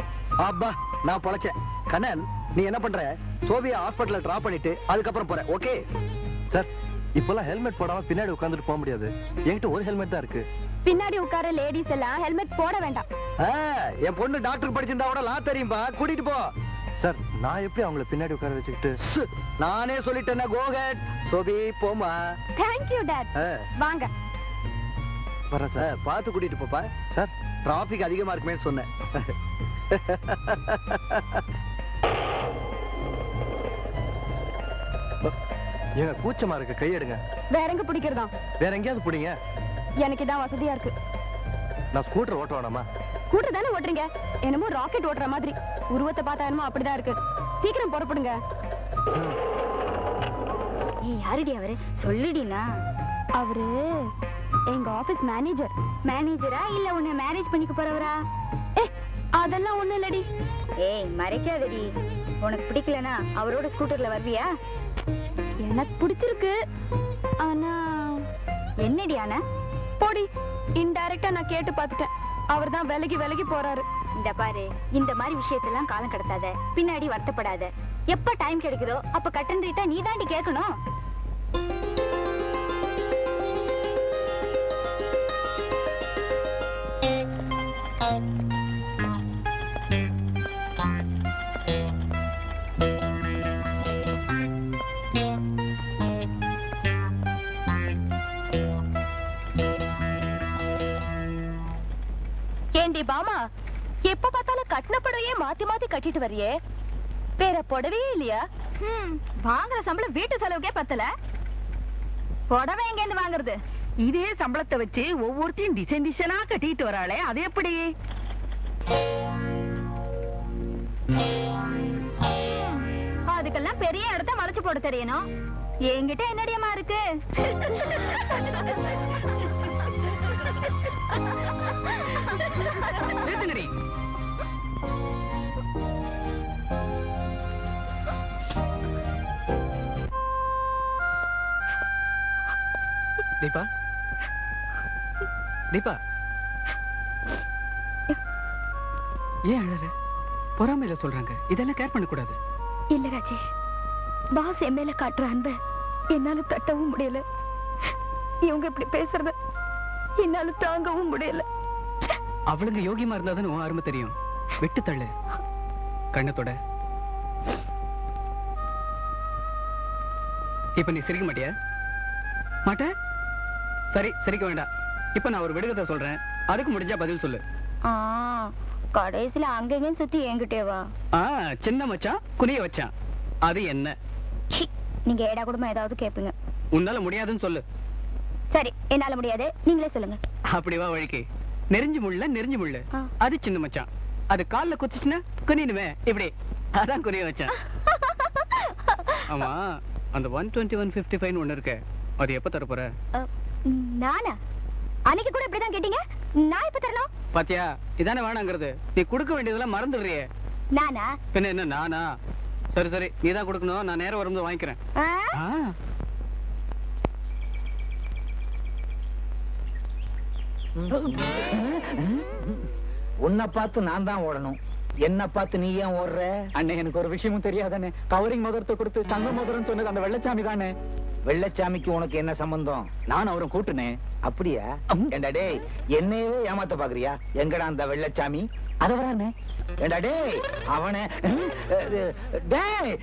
Speaker 8: அப்பா, நான் பொழைச்சேன். கண்ணன், நீ என்ன பண்ற? சோபியா ஹாஸ்பிடல்ல டிராப் பண்ணிட்டு அதுக்கப்புறம் போற. Okay sir. இப்போலாம் ஹெல்மெட் போடாம பின்னாடி உட்கார்ந்துட்டு போக முடியாது. என்கிட்ட ஒரு ஹெல்மெட் தான் இருக்கு.
Speaker 5: பின்னாடி உட்கார லேடிஸ் எல்லாம் ஹெல்மெட் போட வேண்டாம்.
Speaker 8: என் பொண்ணு டாக்டர் படிச்சிருந்தா கூட லா தெரியும்பா. கூட்டிட்டு போ. சார், நான் எப்படி அவங்கள பின்னாடி உட்கார வச்சுக்கிட்டு? நானே சொல்லிட்டேன்னா கோ ஹெட். சோபி போமா.
Speaker 5: Thank you dot. வாங்க.
Speaker 8: வரேன் சார். பார்த்து கூட்டிட்டு போப்பா. சார், டிராபிக் அதிகமா இருக்குமேன்னு சொன்னேன். ஏங்க கூச்சமா இருக்கு, கையெடுங்க.
Speaker 5: வேற எங்க பிடிக்கிறதா?
Speaker 8: வேற எங்கேயாவது பிடிங்க.
Speaker 5: எனக்கு இதான் வசதியா இருக்கு.
Speaker 8: நான் ஸ்கூட்டர் ஓட்ட வேணாமா?
Speaker 5: ஸ்கூட்டர் தானே ஓட்டுறீங்க? என்னமோ ராக்கெட் ஓட்டுற மாதிரி. உருவத்தை பார்த்தா என்னமோ அப்படிதான் இருக்கு. சீக்கிரம் புறப்படுங்க.
Speaker 3: ஏய், யாருடி அவரு? சொல்லுடினா.
Speaker 5: அவரு எங்க ஆபீஸ் மேனேஜர்.
Speaker 3: மேனேஜரா இல்ல உன்னை மேரேஜ் பண்ணிக்க போறவரா?
Speaker 5: அதெல்லாம் ஒண்ணு இல்லடி.
Speaker 3: ஏய், மறைக்காதடி. உனக்கு பிடிக்கலனா அவரோட ஸ்கூட்டர்ல வருவியா?
Speaker 5: எனக்கு பிடிச்சிருக்கு. ஆனா
Speaker 3: என்னடி ஆனா?
Speaker 5: போடி. இன்டைரக்டா நான் கேட்டு பார்த்துட்டேன். அவர் தான் விலகி விலகி போறாரு.
Speaker 3: இந்த பாரு, இந்த மாதிரி விஷயத்தெல்லாம் காலம் கடத்தாத. பின்னாடி வருத்தப்படாத. எப்ப டைம் கிடைக்குதோ அப்ப கட்டன் ரீட்டா நீ தாண்டி கேட்கணும்.
Speaker 5: ஏண்டி பாமா, எப்ப பார்த்தாலும் கட்டின புடவையே மாத்தி மாத்தி கட்டிட்டு வரியே, வேற புடவையே இல்லையா?
Speaker 3: வாங்குற சம்பளம் வீட்டு செலவுக்கே பத்தல. புடவை எங்க இருந்து வாங்குறது?
Speaker 9: இதே சம்பளத்தை வச்சு ஒவ்வொருத்தையும் டிசைன் டிசைனா கட்டிட்டு வராளே, அது எப்படி?
Speaker 3: அதுக்கெல்லாம் பெரிய இடத்த மறைச்சு போட தெரியணும். என்கிட்ட என்னடியமா இருக்கு?
Speaker 2: நிறுத்துங்கடி. தீபா, தீபா, ஏன் அழற? பொறாமையில சொல்றாங்க, இதெல்லாம் கேர் பண்ண கூடாது.
Speaker 5: இல்ல ராஜேஷ், பாஸ் என் மேல காட்டுற அன்பை என்னால தட்டவும் முடியல. இவங்க இப்படி பேசுறத என்னால தாங்கவும் முடியல.
Speaker 2: அவளுங்க யோகியமா இருந்தாதான் உன் அருமை தெரியும். விட்டு தள்ளு. கண்ணத்தோட. இப்ப நீ சிரிக்க மாட்டியா? மாட்ட? சரி, சிரிக்க வேண்டாம். இப்ப நான் ஒரு விடுகதை சொல்றேன், அதுக்கு முடிஞ்சா பதில் சொல்லு.
Speaker 3: கடைசியில அங்கங்க சுத்தி என்கிட்டே வா.
Speaker 2: சின்ன மச்சான் குனிய வச்சான், அது என்ன?
Speaker 3: நீங்க ஏடா குடும்பம் ஏதாவது கேப்பீங்க.
Speaker 2: உன்னால முடியாதுன்னு சொல்லு.
Speaker 3: சரி, என்னால முடியாது, நீங்களே சொல்லுங்க.
Speaker 2: அப்படி வா வழிக்கு. நெறிஞ்சு முள்ள அது சின்ன மச்சான். அது கால்ல குச்சிச்சுன்னா குனினுமே இப்படி, அதான் குனிய வச்சான். ஆமா, அந்த 12155 ஒண்ணு இருக்கு, அது எப்ப தர போற?
Speaker 3: நானா? அன்னைக்கு கூட இப்படிதான் கேட்டீங்க, நான் இப்ப தரணும்.
Speaker 2: பாத்தியா, இதானே வேணாங்கிறது. நீ கொடுக்க வேண்டியதெல்லாம் மறந்துடுறியே.
Speaker 3: நானா?
Speaker 2: பின்ன என்ன நானா? சரி சரி, நீதான் கொடுக்கணும், நான் நேரம் வரும்போது வாங்கிக்கிறேன்.
Speaker 4: உன்னை பார்த்து நான் தான் ஓடணும், என்ன பார்த்து நீ ஏன் ஓடுற?
Speaker 1: அண்ணே, எனக்கு ஒரு விஷயமும் தெரியாதானே. கவரிங் மோதிரத்தை கொடுத்து தங்க மோதிரம் சொன்னது அந்த வெள்ளச்சாமி தானே.
Speaker 4: வெள்ளச்சாமிக்கு உனக்கு என்ன சம்பந்தம்?
Speaker 1: நான் அவரை கூட்டுனேன்.
Speaker 4: அப்படியா? ஏண்டா டேய், என்னையவே ஏமாத்த பாக்குறியா? எங்கடா அந்த வெள்ளச்சாமி?
Speaker 1: அத வரானே.
Speaker 4: ஏண்டா டேய், அவனை டேய்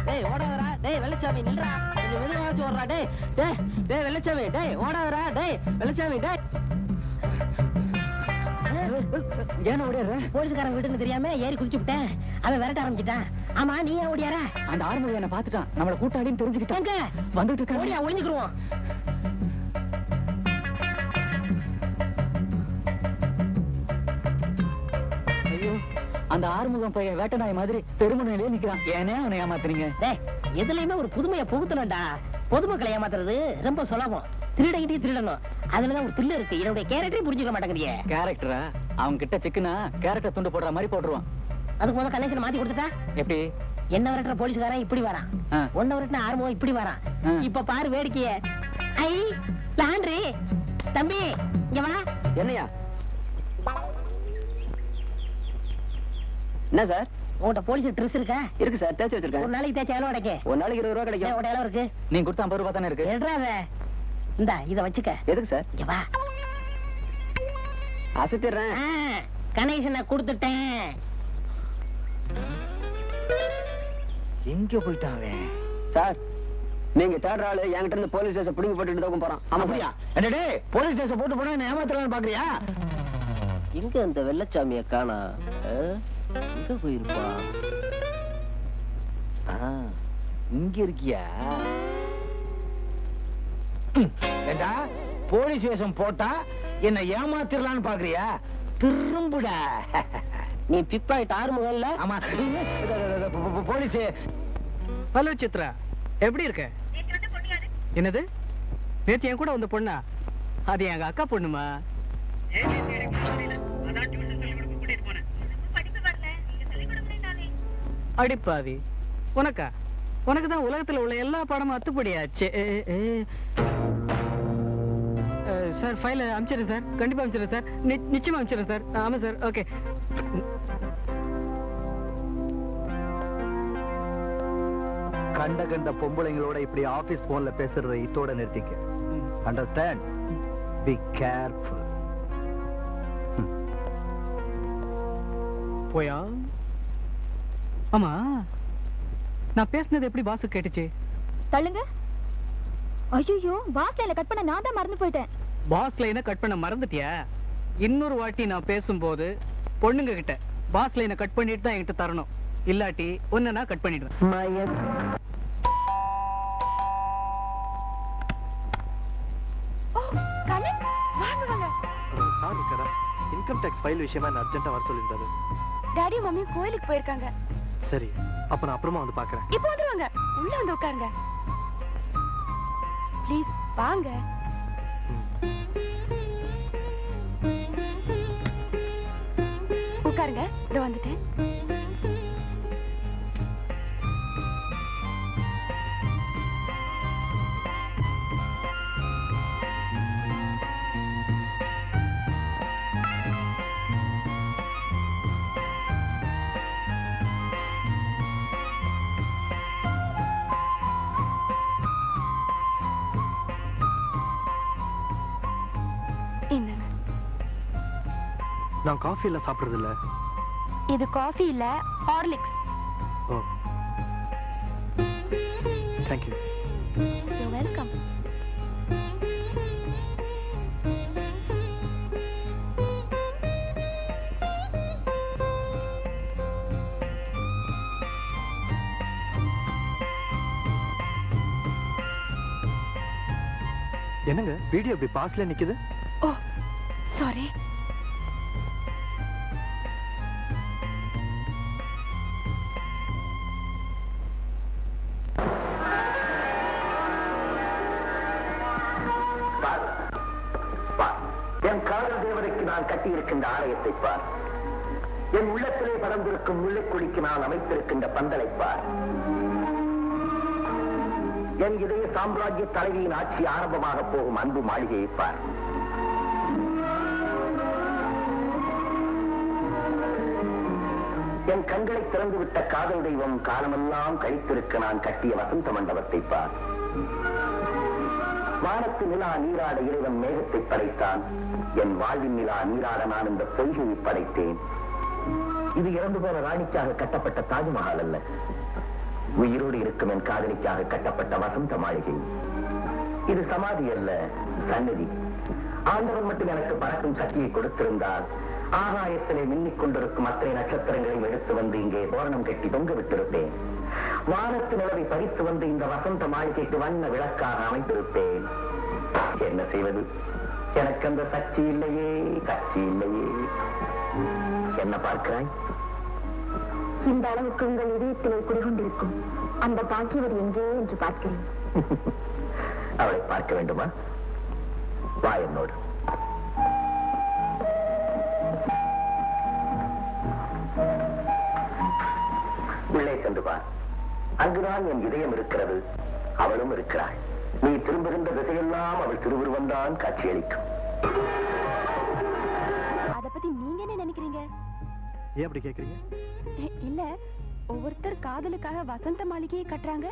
Speaker 1: டேய் ஓடாதடா, டேய் வெள்ளச்சாமி நில்றா, கொஞ்சம் மெதுவாச்சு ஓடுறா, டேய் டேய் டேய் வெள்ளச்சாமி, டேய் ஓடாதடா, டேய் வெள்ளச்சாமி, டேய். ஏன் ஓடியாரு?
Speaker 7: போலீஸ்காரன் வீட்டுன்னு தெரியாம ஏறி குதிச்சு விட்டேன். அவன் விரட்ட ஆரம்பிச்சிட்டான். ஆமா நீ ஏன் ஓடியாரா?
Speaker 1: அந்த ஆறுமுகம் என்ன பாத்துட்டான், நம்மள கூட்டாளின்னு தெரிஞ்சுக்கிட்டான்.
Speaker 7: எங்க
Speaker 1: வந்துட்டு இருக்கான்.
Speaker 7: ஓடியா ஒளிஞ்சுக்குருவோம்.
Speaker 1: ஐயோ, அந்த ஆறுமுகம் பையன் வேட்ட நாய் மாதிரி தெருமுனையிலே நிக்கிறான். ஏனே அவனை ஏமாத்துறீங்க?
Speaker 7: டேய் எதுலயுமே ஒரு புதுமையை புகுத்தணும்டா. பொதுமக்களை ஏமாத்துறது ரொம்ப சுலபம். திருடகிட்டே திருடணும், அதுலதான் ஒரு தில்லு இருக்கு. என்னுடைய கேரக்டரே புரிஞ்சுக்க மாட்டேங்கிறியே.
Speaker 1: கேரக்டரா? அவங்க கிட்ட சிக்கனா கேரக்டர் துண்டு போடுற மாதிரி போட்டுருவான்.
Speaker 7: அதுக்கு முதல்ல கனெக்ஷன் மாத்தி கொடுத்துட்டா.
Speaker 1: எப்படி?
Speaker 7: என்ன விரட்டுற போலீஸ்காரன் இப்படி வரான்,
Speaker 1: ஆ.
Speaker 7: ஒன்ன விரட்டுன ஆறுமுகம் இப்படி வரான்.
Speaker 1: ஆ.
Speaker 7: இப்ப பாரு வேடிக்கைய. ஐ லாண்ட்ரி தம்பி இங்க வா.
Speaker 1: என்னையா? என்ன சார்?
Speaker 7: உன்கிட்ட போலீஸ் ட்ரெஸ் இருக்கா?
Speaker 1: இருக்கு சார், தேய்ச்சி
Speaker 7: ஒரு
Speaker 1: வச்சிருக்கேன்.
Speaker 7: நாளைக்கு தேய்ச்ச எவ்வளவு கிடைக்கு?
Speaker 1: ஒரு நாளைக்கு 20 ரூபா
Speaker 7: ஏன்
Speaker 1: கிடைக்கும்.
Speaker 7: உன்கிட்ட எவ்வளவு இருக்கு?
Speaker 1: நீங்க கொடுத்த 50 ரூபா தானே இருக்கு.
Speaker 7: எடுறாத. இந்தா இத வச்சுக்க.
Speaker 1: எதுக்கு சார்?
Speaker 7: இங்க வா.
Speaker 1: அசத்திடுறேன்.
Speaker 7: கனெக்ஷனை கொடுத்துட்டேன்.
Speaker 4: எங்க போயிட்டான் அவன்?
Speaker 1: சார், நீங்க தேடுற ஆளு என்கிட்ட இருந்து போலீஸ் ஸ்டேஷன் பிடிங்கி போட்டுட்டு தான் போறான். ஆமா
Speaker 4: அப்படியா? என்னடே போலீஸ் ஸ்டேஷன் போட்டு போனா என்ன ஏமாத்தலாம்னு பாக்குறியா?
Speaker 1: எங்க அந்த வெள்ளச்சாமிய காணா? எங்க போயிருப்பா?
Speaker 4: இங்க இருக்கியா? ஏண்டா போலீஸ் ஸ்டேஷன் போட்டா என்ன ஏமாத்திரலாம்னு பாக்குறியா? திரும்புடா.
Speaker 1: நீ பிக் பாயிண்ட் ஆறுமுகம் இல்ல?
Speaker 4: ஆமா போலீஸ்.
Speaker 2: ஹலோ சித்ரா, எப்படி இருக்க? என்னது? நேத்து என் கூட வந்த பொண்ணா? அது எங்க அக்கா பொண்ணுமா? அடிப்பாவி, உனக்கா? உனக்கு தான் உலகத்துல உள்ள எல்லா பாடமும் அத்துப்படியாச்சு. சார் ஃபைல அனுப்பிச்சிடுறேன் சார், கண்டிப்பா அனுப்பிச்சிடுறேன் சார், நிச்சயமா அனுப்பிச்சிடுறேன் சார். ஆமா சார், ஓகே.
Speaker 8: கண்ட கண்ட பொம்பளைங்களோட இப்படி ஆபீஸ் போன்ல பேசுறத இதோட நிறுத்திக்க. அண்டர்ஸ்டாண்ட்? Be careful.
Speaker 2: போயா? ஆமா, நான் பேசுனது எப்படி பாசு கேட்டுச்சு?
Speaker 3: தள்ளுங்க. ஐயோ, பாஸ் லைனை கட் பண்ண நான் தான் மறந்து போயிட்டேன்.
Speaker 2: பாஸ் லைனை கட் பண்ண மறந்துட்டியா? இன்னொரு வாட்டி நான் பேசும்போது பொண்ணுங்க கிட்ட பாஸ் லைனை கட் பண்ணிட்டு தான் என்கிட்ட தரணும். இல்லாட்டி ஒன்னு நான் கட் பண்ணிடுவேன்.
Speaker 8: சார் இருக்காரா? இன்கம் டாக்ஸ் ஃபைல் விஷயமா என்ன அர்ஜென்ட்டா வர சொல்லியிருந்தாரு.
Speaker 5: டாடி மம்மி கோயிலுக்கு போயிருக்காங்க.
Speaker 8: சரி, அப்ப நான் அப்புறமா வந்து பாக்குறேன்.
Speaker 5: இப்போ வந்துருவாங்க. உள்ள வந்து உட்காருங்க ப்ளீஸ். வாங்க. உட்காருங்க, இதோ வந்துட்டேன். என்னங்க?
Speaker 8: நான் காஃபி எல்லாம் சாப்பிடுறது இல்ல.
Speaker 5: இது காஃபி இல்ல, Horlicks.
Speaker 8: Oh, thank you.
Speaker 5: You welcome.
Speaker 8: என்னங்க வீடியோ இப்படி பாஸ்ல நிக்குது?
Speaker 5: ஓ சாரி.
Speaker 10: என் காதல் தேவதைக்கு நான் கட்டியிருக்கின்ற ஆலயத்தை பார். என் உள்ளத்திலே படர்ந்திருக்கும் முள்ளைக்குடிக்கு நான் அமைத்திருக்கின்ற பந்தலை பார். என் இதய சாம்ராஜ்ய தலைவியின் ஆட்சி ஆரம்பமாக போகும் அன்பு மாளிகையை பார். என் கண்களை திறந்துவிட்ட காதல் தெய்வம் காலமெல்லாம் கழித்திருக்க நான் கட்டிய வசந்த மண்டபத்தை பார். வானத்து நிலா நீராட இறைவன் மேகத்தை படைத்தான். என் வாழ்வின் நிலா நீராட நான் இந்த பொய்கையை படைத்தேன். இது இறந்து போன ராணிக்காக கட்டப்பட்ட தாஜ்மஹால் அல்ல. உயிரோடு இருக்கும் என் காதலிக்காக கட்டப்பட்ட வசந்த மாளிகை. இது சமாதி அல்ல, சந்நிதி. ஆண்டவன் மட்டும் எனக்கு பறக்கும் சக்தியை கொடுத்திருந்தால் ஆகாயத்திலே மின்னிக் கொண்டிருக்கும் அத்தனை நட்சத்திரங்களையும் எடுத்து வந்து இங்கே தோரணம் கட்டி தொங்க விட்டிருப்பேன். வானத்து நிலவை பறித்து வந்து இந்த வசந்த மாளிகைக்கு வண்ண விளக்காக அமைத்திருப்பேன். என்ன செய்வது? எனக்கு அந்த சக்தி இல்லையே, சக்தி இல்லையே. என்ன பார்க்கிறாய்?
Speaker 3: இந்த அளவுக்கு உங்கள் இதயத்திலே குடிகொண்டிருக்கும் அந்த பாக்கியவர் எங்கே என்று பார்க்கிறேன்.
Speaker 10: அவளை பார்க்க வேண்டுமா? வா என்னோடு. உள்ளே சென்று பார். அங்குதான் என் இதயம் இருக்கிறது, அவளும் இருக்கிறாள். நீ திரும்புகின்ற திசையெல்லாம் அவள் திருவுருவம்தான் காட்சியளிக்கும்.
Speaker 5: அத பத்தி நீங்க என்ன நினைக்கிறீங்க?
Speaker 8: ஏன் அப்படி கேக்குறீங்க?
Speaker 5: இல்ல, ஒவ்வொருத்தர் காதலுக்காக வசந்த மாளிகையை கட்டுறாங்க.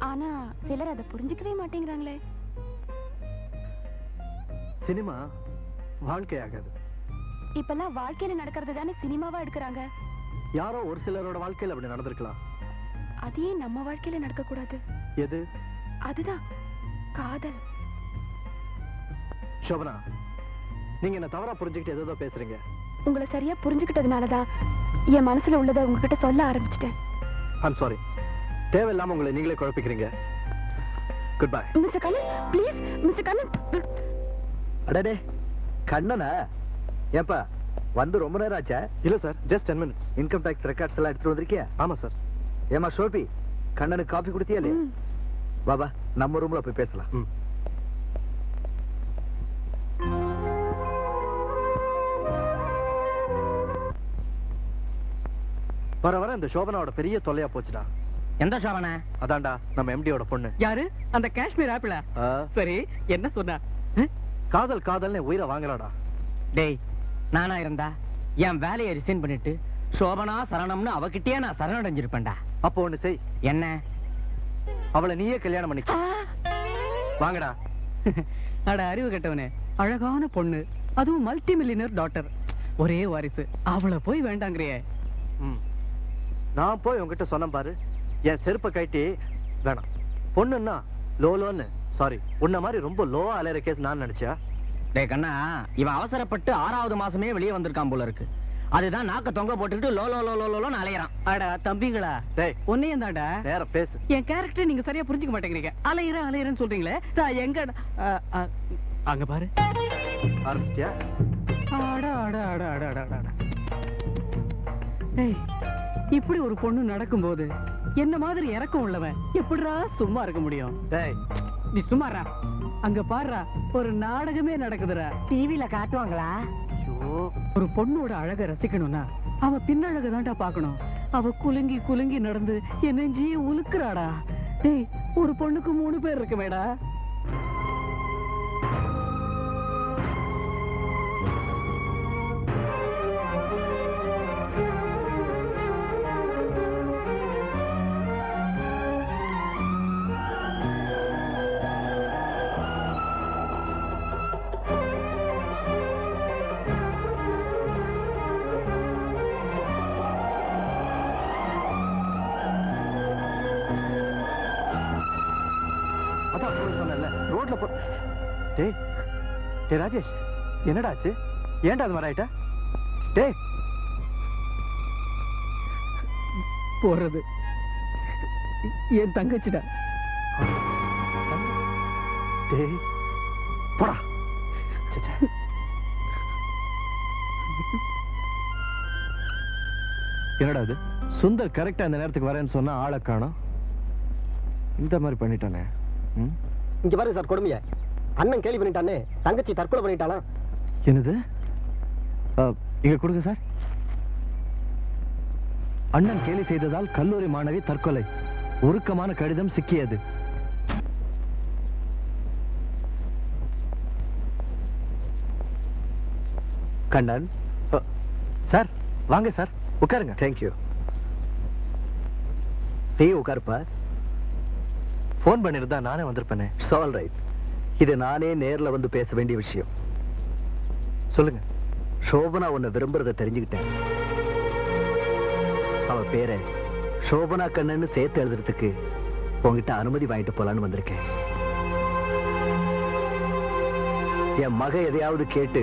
Speaker 5: ஆனா சிலர் அதை புரிஞ்சுக்கவே மாட்டேங்கிறாங்களே.
Speaker 8: சினிமா வாழ்க்கையாகாது.
Speaker 5: இப்பெல்லாம் வாழ்க்கையில நடக்கிறது தானே சினிமாவா எடுக்கிறாங்க.
Speaker 8: யாரோ ஒரு சிலரோட வாழ்க்கையில அப்படி நடந்திருக்கலாம்.
Speaker 5: அதையே நம்ம வாழ்க்கையில நடக்க கூடாது.
Speaker 8: எது?
Speaker 5: அதுதான் காதல்.
Speaker 8: சோபனா, நீங்க என்ன தவறா புரிஞ்சுக்கிட்டு ஏதோ பேசுறீங்க.
Speaker 5: உங்களை சரியா புரிஞ்சுக்கிட்டதுனாலதான் என் மனசுல உள்ளதை உங்ககிட்ட சொல்ல ஆரம்பிச்சிட்டேன்.
Speaker 8: I'm sorry. தேவையில்லாம உங்களை நீங்களே குழப்பிக்கிறீங்க. Good bye.
Speaker 5: Mister Kannan, please. Mister Kannan.
Speaker 8: அடடே, கண்ணனா? ஏப்பா வந்து ரொம்ப நேரம் ஆச்சா? இல்ல sir, just 10 minutes. Income tax records எல்லாம் எடுத்துட்டு வந்திருக்கியா? ஆமா சார். ஏமா ஷோபி, கண்ணனுக்கு காபி குடுத்தியா இல்லையா? பாபா, நம்ம ரூம்ல போய் பேசலாம். வர வர இந்த சோபனாவோட பெரிய தொல்லையா போச்சுடா.
Speaker 7: எந்த சோபனா?
Speaker 8: அதான்டா நம்ம எம்டியோட பொண்ணு.
Speaker 2: யாரு? அந்த காஷ்மீர் ஆப்பிளா? சரி, என்ன சொன்னா?
Speaker 8: காதல் காதல்னு உயிரை வாங்கலாடா.
Speaker 7: டேய், நானா இருந்தா என் வேலையை ரிசைன் பண்ணிட்டு சோபனா சரணம்னு அவகிட்டயே நான் சரணடைஞ்சிருப்பேன்டா.
Speaker 8: அப்போ ஒண்ணு செய்.
Speaker 7: என்ன?
Speaker 8: அவளை நீயே கல்யாணம் பண்ணிக்க. வாங்கடா.
Speaker 2: அட அறிவு கெட்டவனே, அழகான பொண்ணு, அதுவும் மல்டி மில்லியனர் டாட்டர், ஒரே வாரிசு. அவளை போய் வேண்டாங்கறியே.
Speaker 8: நான் போய் உங்ககிட்ட சொன்னேன் பாரு, என் செருப்பை கட்டி வேணாம். பொண்ணுன்னா லோலோன்னு, சாரி, உன்ன மாதிரி ரொம்ப லோவா அலையிற கேஸ் நான் நினைச்சா?
Speaker 7: டேய் கண்ணா, இவன் அவசரப்பட்டு 6வது மாசமே வெளியே வந்திருக்கான் போல இருக்கு. அதுதான் நாக்க தொங்க போட்டுக்கிட்டு லோ லோ லோ லோ லோன்னு அலையறான்.
Speaker 2: அட தம்பிங்களா,
Speaker 8: டேய்
Speaker 2: உன்னையும் தாண்டா.
Speaker 8: நேரா பேசு.
Speaker 2: என் கேரக்டர் நீங்க சரியா புரிஞ்சுக்க மாட்டேங்கிறீங்க. அலையறேன்னு சொல்றீங்களே, எங்க அங்க பாரு.
Speaker 8: ஆரம்பிச்சியா?
Speaker 2: அட அட அட அட அட அட. ஏய், இப்படி ஒரு பொண்ணு நடக்கும்போது என்ன மாதிரி இறக்கம் உள்ளவன் எப்படிடா சும்மா இருக்க முடியும்?
Speaker 8: டேய்
Speaker 2: நீ சும்மாறா. அங்க பாருடா, ஒரு நாடகமே நடக்குதுடா.
Speaker 7: டிவில காட்டுவாங்களா?
Speaker 2: ஒரு பொண்ணோட அழக ரசிக்கணும்னா அவ பின்னழக தான்டா பாக்கணும். அவ குலுங்கி குலுங்கி நடந்து என் நெஞ்சியே உலுக்குறாடா. டேய், ஒரு பொண்ணுக்கு 3 பேர் இருக்குமேடா.
Speaker 8: ரோட்ல போ. டேய் டேய் ராஜேஷ், என்னடா ஆச்சு? ஏன்டா அது மாதிரி ஆயிட்ட? டேய்,
Speaker 2: போறது என் தங்கச்சிடா.
Speaker 8: டேய் போடா. என்னடா இது? சுந்தர் கரெக்டா இந்த நேரத்துக்கு வரேன்னு சொன்னா ஆளை காணோம். இந்த மாதிரி பண்ணிட்டானே.
Speaker 1: இங்க பாருங்க சார் கொடுமைய. அண்ணன் கேலி பண்ணிட்டானே, தங்கச்சி தற்கொலை பண்ணிட்டாளாம்.
Speaker 8: என்னது? இங்க கொடுங்க சார். அண்ணன் கேலி செய்ததால் கல்லூரி மாணவி தற்கொலை, உருக்கமான கடிதம் சிக்கியது. கண்ணன் சார், வாங்க சார், உட்காருங்க. தேங்க்யூ. நீ உட்காருப்பா. போன் பண்ணிருந்தா நானே வந்திருப்பேனே. All right. இது நானே நேர்ல வந்து பேச வேண்டிய விஷயம். சொல்லுங்க. சோபனா உன்னை விரும்புறத தெரிஞ்சுக்கிட்டேன். அவ பேரை சோபனா கண்ணன்னு சேர்த்து எழுதுறதுக்கு உங்ககிட்ட அனுமதி வாங்கிட்டு போலான்னு வந்திருக்கேன். என் மக எதையாவது கேட்டு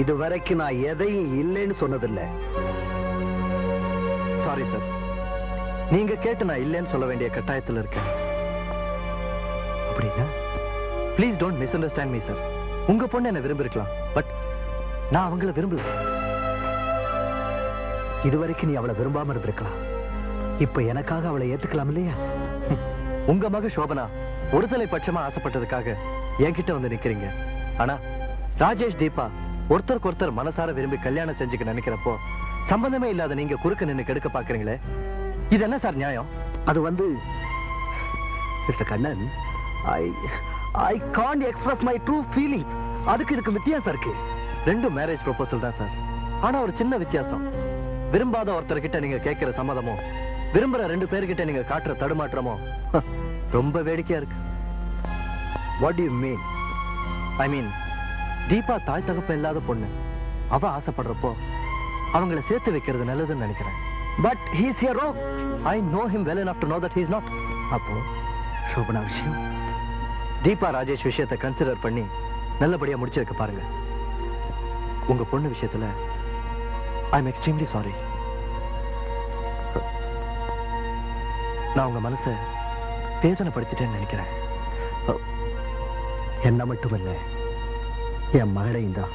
Speaker 8: இதுவரைக்கும் நான் எதையும் இல்லைன்னு சொன்னதில்லை. சாரி சார், நீங்க கேட்டு நான் இல்லைன்னு சொல்ல வேண்டிய கட்டாயத்தில் இருக்கேன். அப்படின்னா please don't miss understand me sir. உங்க பொண்ணு என்ன விரும்பிருக்கலாம், பட் நான் அவங்கள விரும்பல. இதுவரைக்கும் நீ அவளை விரும்பாம இருந்திருக்கலாம், இப்ப எனக்காக அவளை ஏத்துக்கலாம் இல்லையா? உங்க மக சோபனா ஒரு தலை பட்சமா ஆசைப்பட்டதுக்காக என்கிட்ட வந்து நிக்கிறீங்க. ஆனா ராஜேஷ் தீபா ஒருத்தருக்கு ஒருத்தர் மனசார விரும்பி கல்யாணம் செஞ்சுக்க நினைக்கிறப்போ சம்பந்தமே இல்லாத நீங்க குறுக்க நின்னு கெடுக்க பாக்குறீங்களே, இது என்ன சார் நியாயம்? அது வந்து mister Kannan, I can't express my true feelings. அதுக்கு இதுக்கு வித்தியாசம் இருக்கு. ரெண்டு மேரேஜ் ப்ரொபோசல் தான் சார். ஆனா ஒரு சின்ன வித்தியாசம். விரும்பாத ஒருத்தர்கிட்ட நீங்க கேட்கிற சம்மதமோ, விரும்புற ரெண்டு பேர்கிட்ட நீங்க காட்டுற தடுமாற்றமோ ரொம்ப வேடிக்கையா இருக்கு. What do you mean? I mean, Deepa தாய் தகப்ப இல்லாத பொண்ணு. அவ ஆசைப்படுறப்போ அவங்கள சேர்த்து வைக்கிறது நல்லதுன்னு நினைக்கிறேன். But he is here wrong. I know him well enough to know that he is not. அப்போ சோபனா விஷயம், தீபா ராஜேஷ் விஷயத்தை கன்சிடர் பண்ணி நல்லபடியா முடிச்சு வைக்க பாருங்க. உங்க பொண்ணு விஷயத்துல ஐ எம் எக்ஸ்ட்ரீம்லி சாரி. நான் உங்க மனசை வேதனைப்படுத்திட்டேன்னு நினைக்கிறேன். என்ன மட்டுமல்ல, என் மகளையும் தான்.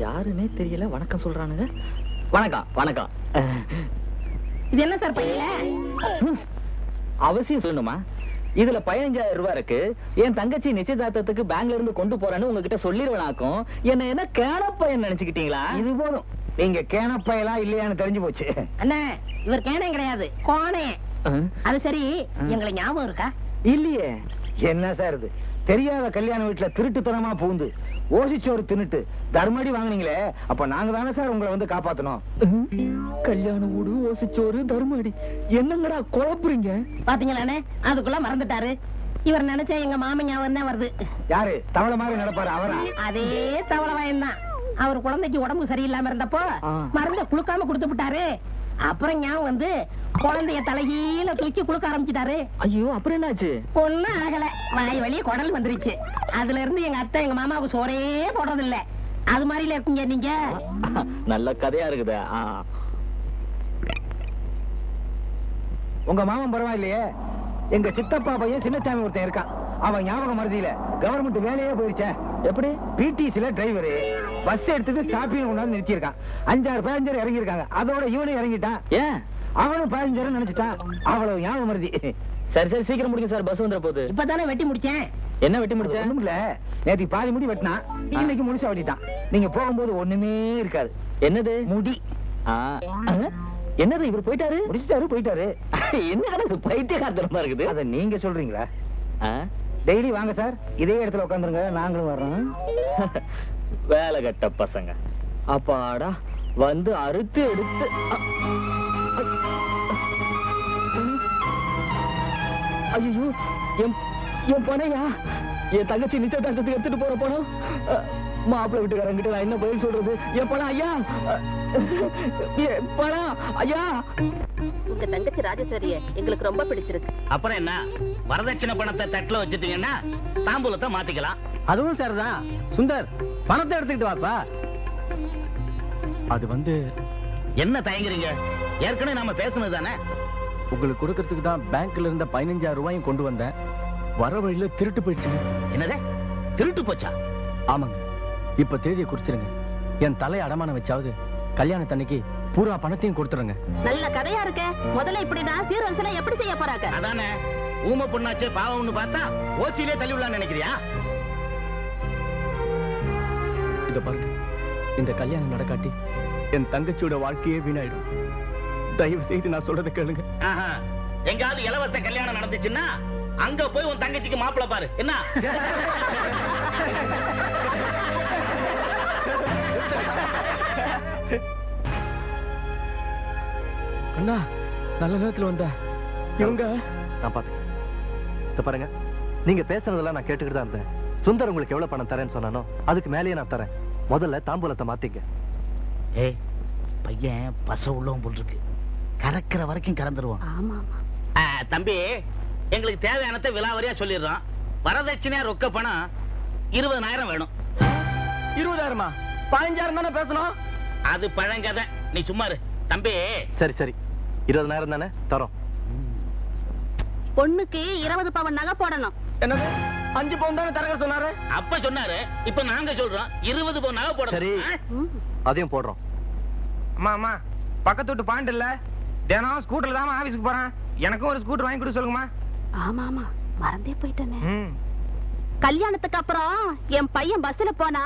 Speaker 4: யாருமே தெரியல, வணக்கம் சொல்றானுங்க.
Speaker 1: வணக்கம் வணக்கம்.
Speaker 9: இது என்ன சார் பையல?
Speaker 4: அவசியம் சொல்லணுமா? இதுல 15,000 ரூபாய் இருக்கு. என் தங்கச்சி நிச்சயதார்த்தத்துக்கு பேங்க்ல இருந்து கொண்டு போறேன்னு உங்ககிட்ட சொல்லிடுவேனாக்கும். என்ன கேனப்பையன் நினைச்சுக்கிட்டீங்களா? இது போதும், நீங்க கேனப்பையலா இல்லையான்னு தெரிஞ்சு போச்சு.
Speaker 9: அண்ணா, இவர் கேனே கிடையாது, கோனே. அது சரி, எங்களை ஞாபகம் இருக்கா?
Speaker 4: இல்லையே. என்ன சார் இது? தெரியாத கல்யாண வீட்டுல திருட்டுத்தனமா பூந்து ஓசிச்சோறு தின்னுட்டு தர்மடி வாங்குனீங்களே, அப்ப நாங்க தானே சார் உங்களை வந்து காப்பாத்தணும். கல்யாண வீடு, ஓசிச்சோறு, தர்மடி, என்னங்கடா குழப்புறீங்க?
Speaker 9: பாத்தீங்களானே, அதுக்குள்ள மறந்துட்டாரு. இவர் நினைச்சா எங்க மாமன் ஞாபகம் தான் வருது.
Speaker 4: யாரு தவளை மாதிரி நடப்பாரு அவரா?
Speaker 9: அதே தவளை வாயன் தான். அவர் குழந்தைக்கு உடம்பு சரியில்லாம இருந்தப்போ மருந்த குளுக்காம கொடுத்து விட்டாரு. அப்புறம் ஞாபகம் வந்து குழந்தைய தலைகீழ தூக்கி குளுக்க ஆரம்பிச்சிட்டாரு.
Speaker 4: ஐயோ, அப்புறம் என்னாச்சு?
Speaker 9: ஒண்ணும் ஆகல, வாய் வழியே குடல் வந்துருச்சு. அதுல இருந்து எங்க அத்தை எங்க மாமாவுக்கு சோறே போடுறது இல்ல. அது மாதிரில இருக்கீங்க நீங்க.
Speaker 4: நல்ல கதையா இருக்குது. உங்க மாமன் பரவாயில்லையே. எங்க சித்தப்பா பையன் சின்னசாமி ஒருத்தன் இருக்கான். அவன் ஞாபகம் மறதியில கவர்மெண்ட் வேலையே போயிருச்சே. எப்படி? பிடிசில டிரைவரு பஸ் எடுத்துட்டு ஸ்டாப்பிங் கொண்டாந்து நிறுத்தி இருக்கான். 5-6 பேசஞ்சர் இறங்கி இருக்காங்க. அதோட இவனும் இறங்கிட்டான். ஏன்? அவனும் பேசஞ்சர் நினைச்சிட்டான். அவ்வளவு ஞாபகம் மறதி. சரி சரி, சீக்கிரம் முடிங்க சார், பஸ் வந்துற போகுது.
Speaker 9: இப்பதானே வெட்டி முடிச்சேன்.
Speaker 4: என்ன வெட்டி முடிச்சேன்? ஒண்ணும் இல்ல, நேத்து பாதி முடி வெட்டினா, இன்னைக்கு முடிச்சா வெட்டிட்டான். நீங்க போகும்போது ஒண்ணுமே இருக்காது. என்னது? முடி. என்னது? இவர் போயிட்டாரு? போயிட்டாரு. என்ன பைத்தியக்காரத்தனமா இருக்குது. அத நீங்க சொல்றீங்களா? டெய்லி வாங்க சார், இதே இடத்துல உட்காந்துருங்க, நாங்களும் வர்றோம். வேலை கட்ட பசங்க. அப்பாடா, வந்து அறுத்து எடுத்து. ஐயோ, என் பணையா? என் தங்கச்சி நிச்சயதார்த்தத்துக்கு எடுத்துட்டு போற பணம். மாப்பிள்ளை வீட்டுக்காரங்கிட்ட நான் என்ன பதில் சொல்றது? என் பணம் ஐயா, பணம் ஐயா.
Speaker 9: உங்க தங்கச்சி ராஜேஸ்வரிய எங்களுக்கு ரொம்ப பிடிச்சிருக்கு.
Speaker 11: அப்புறம் என்ன, வரதட்சணை பணத்தை தட்டுல வச்சுட்டீங்கன்னா தாம்பூலத்தை மாத்திக்கலாம்.
Speaker 2: அதுவும் சரிதான். சுந்தர், பணத்தை எடுத்துக்கிட்டு வாப்பா.
Speaker 8: அது வந்து
Speaker 11: என்ன தயங்குறீங்க? ஏற்கனவே நாம பேசுனது தானே.
Speaker 8: உங்களுக்கு கொடுக்கறதுக்கு தான் பேங்க்ல இருந்த 15,000 ரூபாயும் கொண்டு வந்தேன். வர வழியில திருட்டு போயிடுச்சுங்க.
Speaker 11: என்னதே, திருட்டு போச்சா?
Speaker 8: ஆமாங்க. இப்ப தேதியை குறிச்சிருங்க. என் தலையை அடமான வச்சாவது கல்யாணத்தன்னைக்கு பூரா பணத்தையும் கொடுத்துருங்க.
Speaker 5: நல்ல கதையா இருக்க. முதல்ல இப்படிதான் சீர்வரிசையில எப்படி செய்ய போறாங்க?
Speaker 11: அதானே, ஊமை பொண்ணாச்சே பாவம்னு பார்த்தா ஓசியிலே தள்ளி விடலாம்னு நினைக்கிறியா?
Speaker 2: இத பாருங்க, இந்த கல்யாணம் நடக்காட்டி என் தங்கச்சியோட வாழ்க்கையே வீணாயிடும். தயவு செய்து நான் சொல்றதை கேளுங்க.
Speaker 11: ஆஹா, எங்காவது இலவச கல்யாணம் நடந்துச்சுன்னா அங்க போய் உன் தங்கச்சிக்கு மாப்பிளை பாரு. என்ன?
Speaker 8: அண்ணா, நல்ல நேரத்துல வந்த இவங்க நான் பாத்தேன். இத பாருங்க, நீங்க பேசுறதெல்லாம் நான் கேட்டுக்கிட்டு தான் இருந்தேன். சுந்தர் உங்களுக்கு எவ்வளவு பணம் தரேன்னு சொன்னானோ அதுக்கு மேலேயே நான் தரேன். முதல்ல தாம்பூலத்தை மாத்திங்க.
Speaker 11: ஏய், பையன் பச உள்ளவன் போல் இருக்கு. கறக்கிற வரைக்கும் கறந்துருவான்.
Speaker 5: ஆமா
Speaker 11: தம்பி, எங்களுக்கு தேவையானதை விலாவரியா சொல்லிடுறோம். வரதட்சணையா ரொக்க பணம் 20,000 வேணும்.
Speaker 2: 20,000மா? 15,000 தானே பேசணும்.
Speaker 11: அது பழங்கதை, நீ சும்மா இரு. தம்பி,
Speaker 8: சரி சரி, 20,000 தானே தரோம்.
Speaker 5: பொண்ணுக்கு 20 பவன் நகை போடணும்.
Speaker 2: என்னது 5 பவுன் தானே தரங்க சொன்னாரு?
Speaker 11: அப்ப சொன்னாரு, இப்ப நாங்க சொல்றோம் 20 பவுன் நகை போடணும்.
Speaker 8: சரி, அதையும் போடுறோம்.
Speaker 4: அம்மா அம்மா, பக்கத்து வீட்டு பாயிண்ட் இல்ல, தினம் ஸ்கூட்டர்ல தான் ஆபீஸ்க்கு போறேன். எனக்கும் ஒரு ஸ்கூட்டர் வாங்கி கொடு சொல்லுங்கம்மா.
Speaker 5: ஆமா ஆமா, மறந்தே போயிட்டேனே. கல்யாணத்துக்கு அப்புறம் என் பையன் பஸ்ல போனா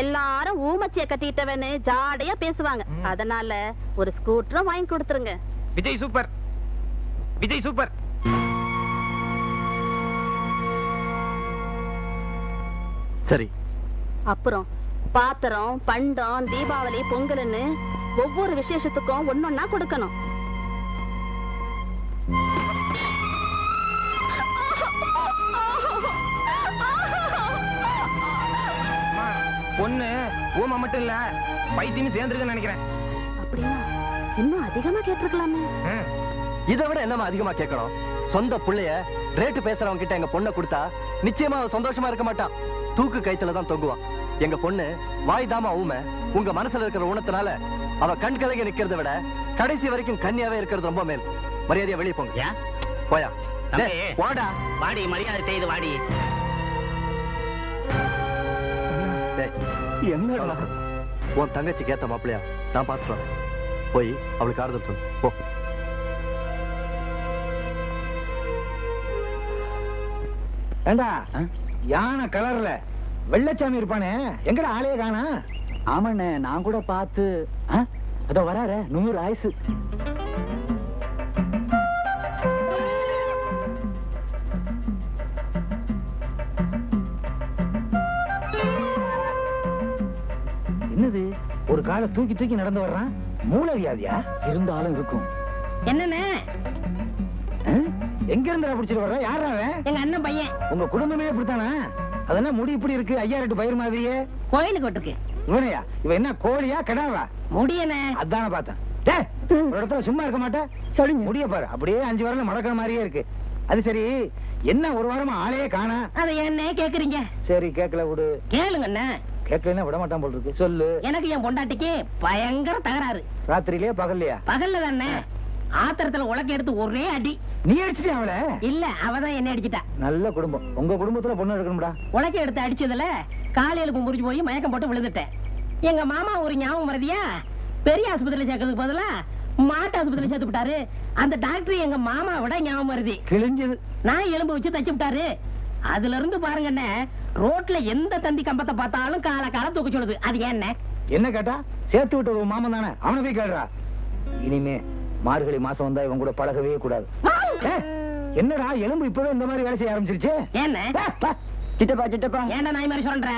Speaker 5: எல்லாரும் ஊமச்சிய கட்டிட்டவன்னு ஜாடையா பேசுவாங்க. அதனால ஒரு ஸ்கூட்டரும் வாங்கி கொடுத்துருங்க.
Speaker 4: Vijay super, Vijay super.
Speaker 8: சரி,
Speaker 5: அப்புறம் பாத்திரம், பண்டம், தீபாவளி, பொங்கல்னு ஒவ்வொரு விசேஷத்துக்கும் ஒன்னொன்னா கொடுக்கணும்.
Speaker 4: பொண்ணு ஊமை மட்டும் இல்ல, பைத்தியம் சேர்ந்துருக்குன்னு நினைக்கிறேன்.
Speaker 5: அப்படின்னா இன்னும் அதிகமா கேட்டிருக்கலாமே.
Speaker 8: இதை விட என்னமா அதிகமா கேட்கணும்? சொந்த புள்ளைய ரேட்டு பேசுறவங்க கிட்ட எங்க பொண்ணை கொடுத்தா நிச்சயமா அவ சந்தோஷமா இருக்க மாட்டான். தூக்கு கைத்துல தான் தொங்குவான். எங்க பொண்ணு வாய் தாமா ஊமை. உங்க மனசுல இருக்கிற ஊனத்தினால அவ கண் கலங்கி நிக்கிறத விட கடைசி வரைக்கும் கன்னியாவே இருக்கிறது ரொம்ப மேல். மரியாதையா வெளியே போங்க.
Speaker 11: ஏன்?
Speaker 8: போயா
Speaker 11: தம்பி,
Speaker 8: போடா.
Speaker 11: வாடி, மரியாதை செய்து வாடி.
Speaker 8: என்னடா உன் தங்கச்சிக்கு ஏத்த மாப்பிளையா நான் பார்த்துட்டு வரேன். போய் அவளுக்கு ஆறுதல் சொல்லு போ.
Speaker 4: ஏண்டா, யானை கலர்ல வெள்ளச்சாமி இருப்பானே, எங்கடா ஆளையே காணா?
Speaker 1: ஆமாண்ணே, நான் கூட பார்த்து அதோ வராரு 100 ஆயுசு.
Speaker 4: என்னது, ஒரு காலை தூக்கி தூக்கி நடந்து வர்றான்? மூல வியாதியா?
Speaker 1: இருந்தாலும் இருக்கும்.
Speaker 9: என்னண்ணே?
Speaker 4: எங்க இருந்து பிடிச்சிட்டு வர்ற? யாரா அவன்?
Speaker 9: எங்க அண்ணன் பையன்.
Speaker 4: உங்க குடும்பமே இப்படித்தானா? அதெல்லாம் முடி இப்படி இருக்கு, 5000 பயிர் மாதிரியே.
Speaker 9: கோயிலுக்கு விட்டுருக்கு.
Speaker 4: இவனையா? இவன் என்ன கோழியா கடாவா?
Speaker 9: முடியண்ணே.
Speaker 4: அதான பார்த்தேன். டேய், ஒரு இடத்துல சும்மா இருக்க மாட்டேன். சரி, முடிய பாரு, அப்படியே 5 வாரம் மடக்கிற மாதிரியே இருக்கு. அது சரி, என்ன ஒரு வாரமா ஆளையே காணா?
Speaker 9: அதை என்ன கேக்குறீங்க?
Speaker 4: சரி, கேட்கல விடு.
Speaker 9: கேளுங்கண்ணே.
Speaker 4: கேட்கலன்னா விட மாட்டான் போல் இருக்கு. சொல்லு.
Speaker 9: எனக்கு என் பொண்டாட்டிக்கு பயங்கர தகராறு.
Speaker 4: ராத்திரிலயே பகல்லையா?
Speaker 9: பகல்ல தானே. ஆத்திரத்துல உலக்க எடுத்து ஒரே அடி.
Speaker 4: நீ அடிச்சிட்டியா அவளை?
Speaker 9: இல்ல, அவதான் என்ன அடிச்சிட்டா.
Speaker 4: நல்ல குடும்பம். உங்க குடும்பத்துல பொண்ணு எடுக்கணும்டா.
Speaker 9: உலக்க எடுத்து அடிச்சதுல காலையில முறிஞ்சு போய் மயக்கம் போட்டு விழுந்துட்டேன். எங்க மாமா ஒரு ஞாபகம் மறதியா, பெரிய ஆஸ்பத்திரியில சேர்க்கறதுக்கு பதிலா மாட்டு ஆஸ்பத்திரியில சேர்த்து விட்டாரு. அந்த டாக்டர் எங்க மாமா விட ஞாபகம் மறதி.
Speaker 4: கிழிஞ்சது.
Speaker 9: நான் எலும்பு வச்சு தச்சு விட்டாரு. அதுல இருந்து பாருங்கண்ணே, ரோட்ல எந்த தந்தி கம்பத்தை பார்த்தாலும் கால கால தூக்க சொல்லுது. அது
Speaker 4: என்ன கேட்டா? சேர்த்து விட்ட ஒரு மாமன் தானே, அவனை போய் கேடுறா. இனிமே மார்கழி மாசம் வந்தா இவன் கூட பழகவே கூடாது. என்னடா எலும்பு இப்பவே இந்த மாதிரி வேலை செய்ய ஆரம்பிச்சிருச்சு?
Speaker 9: என்ன
Speaker 1: சித்தப்பா சித்தப்பா,
Speaker 9: ஏன்டா நாய் மாதிரி சொல்ற?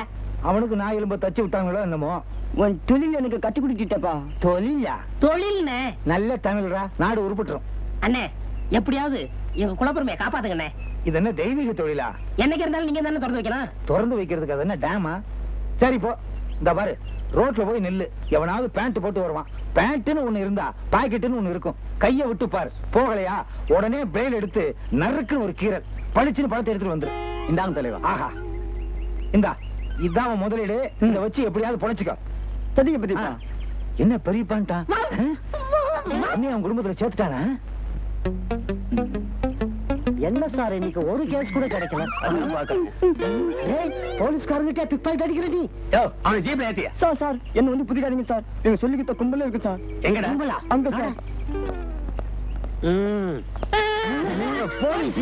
Speaker 4: அவனுக்கு நான் எலும்ப தச்சு விட்டாங்களோ என்னமோ.
Speaker 1: உன் தொழில் எனக்கு கட்டி கொடுத்துட்டப்பா.
Speaker 4: தொழிலா?
Speaker 9: தொழில்னே.
Speaker 4: நல்ல தமிழ்ரா, நாடு உருப்பிட்டுரும்.
Speaker 9: அண்ணே, எப்படியாவது எங்க குலப்பெருமையை காப்பாத்துங்கண்ணே.
Speaker 4: இது என்ன தெய்வீக தொழிலா?
Speaker 9: என்னைக்கு இருந்தாலும் நீங்க தானே திறந்து வைக்கலாம்.
Speaker 4: திறந்து வைக்கிறதுக்கு அது என்ன டேமா? சரி போ, இந்த பாரு, ரோட்ல போய் நில்லு. எவனாவது பேண்ட் போட்டு வருவான். பேண்ட்னு ஒண்ணு இருந்தா பாக்கெட்டுன்னு ஒண்ணு இருக்கும். கைய விட்டு பாரு. போகலையா உடனே பிளேட் எடுத்து நறுக்குன்னு ஒரு கீரல் பளிச்சுன்னு பழத்தை எடுத்துட்டு வந்துரு.
Speaker 1: இந்தாங்க தலைவா.
Speaker 4: ஆஹா, இந்தா, இதான் உன் முதலீடு. இத வச்சு எப்படியாவது பொழைச்சுக்கோ.
Speaker 1: சரிங்க பெரியப்பா.
Speaker 4: என்ன பெரிய பண்ணிட்டான்? அவன் குடும்பத்துல சேர்த்துட்டானா?
Speaker 1: என்ன சார், இன்னைக்கு ஒரு கேஸ் கூட கிடைக்கல. போலீஸ்காரங்கிட்ட பிக் பாயிண்ட் அடிக்கிற நீ.
Speaker 4: அவனை ஜீப்ல ஏத்தியா?
Speaker 1: சார் சார், என்ன வந்து புதிக்காதீங்க சார். நீங்க சொல்லிக்கிட்ட கும்பல இருக்கு சார்.
Speaker 4: எங்கடா?
Speaker 1: அங்க சார்.
Speaker 4: போலீஸ்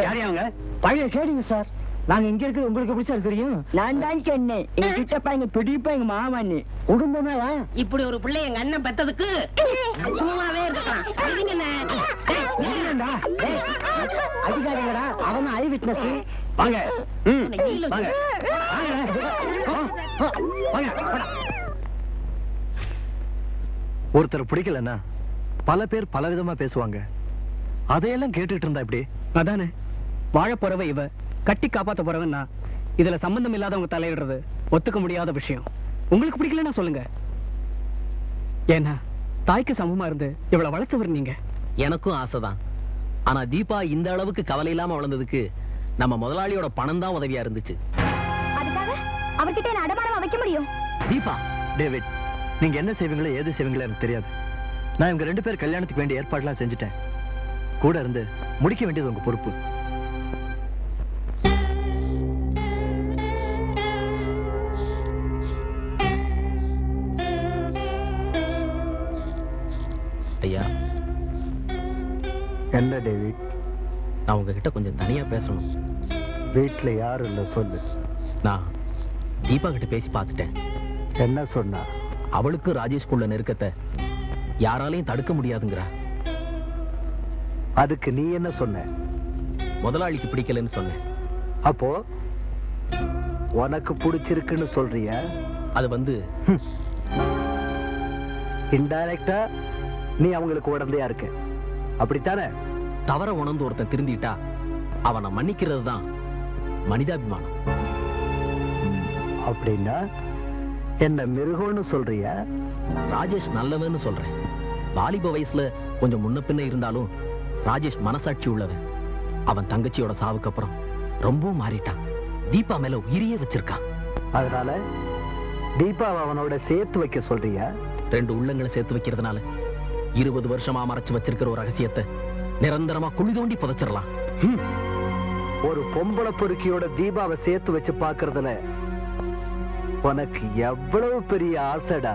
Speaker 4: யாரையாங்க பழைய கேளுங்க சார். நாங்க இங்க இருக்கிறது உங்களுக்கு எப்படி சார் தெரியும்?
Speaker 7: நான் தான் சொன்னேன் எங்க சித்தப்பா எங்க பெரியப்பா எங்க மாமான்னு.
Speaker 4: குடும்பமேவா?
Speaker 9: இப்படி ஒரு பிள்ளை எங்க அண்ணன் பெத்ததுக்கு சும்மாவே இருக்கலாம்.
Speaker 4: அதிகாரிங்கடா, அவன் ஐ விட்னஸ். வாங்க வாங்க வாங்க.
Speaker 8: ஒருத்தர் பிடிக்கலன்னா பல பேர் பல விதமா பேசுவாங்க. அதையெல்லாம் கேட்டுட்டு இருந்தா இப்படி
Speaker 2: அதானே வாழ போறவ இவ, கட்டி காப்பாத்த போறவன் நான். இதுல சம்பந்தம் இல்லாதவங்க தலையிடுறது ஒத்துக்க முடியாத விஷயம். உங்களுக்கு பிடிக்கலன்னா சொல்லுங்க. ஏன்னா தாய்க்கு சமமா இருந்து இவ்வளவு வளர்த்தவர் நீங்க.
Speaker 1: எனக்கும் ஆசைதான். ஆனா தீபா இந்த அளவுக்கு கவலை இல்லாம வளர்ந்ததுக்கு நம்ம முதலாளியோட பணம் தான் உதவியா இருந்துச்சு.
Speaker 3: அதுக்காக அவர்கிட்ட என்ன அடமானமா வைக்க முடியும்?
Speaker 1: தீபா,
Speaker 8: டேவிட், நீங்க என்ன செய்வீங்களோ ஏது செய்வீங்களோ எனக்கு தெரியாது. நான் இவங்க 2 பேர் கல்யாணத்துக்கு வேண்டிய ஏற்பாடுலாம் செஞ்சுட்டேன். கூட இருந்து முடிக்க வேண்டியது உங்க பொறுப்பு.
Speaker 1: ஐயா,
Speaker 8: என்ன டேவிட்?
Speaker 1: நான் உங்ககிட்ட கொஞ்சம் தனியா பேசணும்.
Speaker 8: வீட்டுல யாரும் இல்ல, சொல்லு.
Speaker 1: நான் தீபா கிட்ட பேசி பார்த்துட்டேன்.
Speaker 8: என்ன சொன்னா?
Speaker 1: அவளுக்கு ராஜேஷ்குள்ள நெருக்கத்தை யாராலையும் தடுக்க முடியாதுங்கிறா.
Speaker 8: அதுக்கு நீ என்ன சொன்ன?
Speaker 1: முதலாளிக்கு பிடிக்கலன்னு சொன்னேன்.
Speaker 8: அப்போ உனக்கு பிடிச்சிருக்குன்னு சொல்றியா?
Speaker 1: அது வந்து
Speaker 8: இன்டைரக்டா நீ அவங்களுக்கு உடந்தையா இருக்க, அப்படித்தானே?
Speaker 1: தவற உணர்ந்து ஒருத்தன் திருந்திட்டா அவனை மன்னிக்கிறது தான் மனிதாபிமானம்.
Speaker 8: அப்படின்னா என்ன மிருகம்னு சொல்றியா?
Speaker 1: ராஜேஷ் நல்லவன்னு சொல்றேன். வாலிப வயசுல கொஞ்சம் முன்ன பின்ன இருந்தாலும் ராஜேஷ் மனசாட்சி உள்ளவன். அவன் தங்கச்சியோட சாவுக்கு அப்புறம் ரொம்பவும் மாறிட்டான். தீபா மேல உயிரியே வச்சிருக்கான்.
Speaker 8: அதனால தீபாவை அவனோட சேர்த்து வைக்க சொல்றியா?
Speaker 1: 2 உள்ளங்களை சேர்த்து வைக்கிறதுனால 20 வருஷமா மறைச்சு வச்சிருக்கிற ஒரு ரகசியத்தை நிரந்தரமா குழி தோண்டி புதைச்சிடலாம்.
Speaker 8: ஒரு பொம்பளை பொறுக்கியோட தீபாவை சேர்த்து வச்சு பாக்குறதுல உனக்கு எவ்வளவு பெரிய ஆசைடா.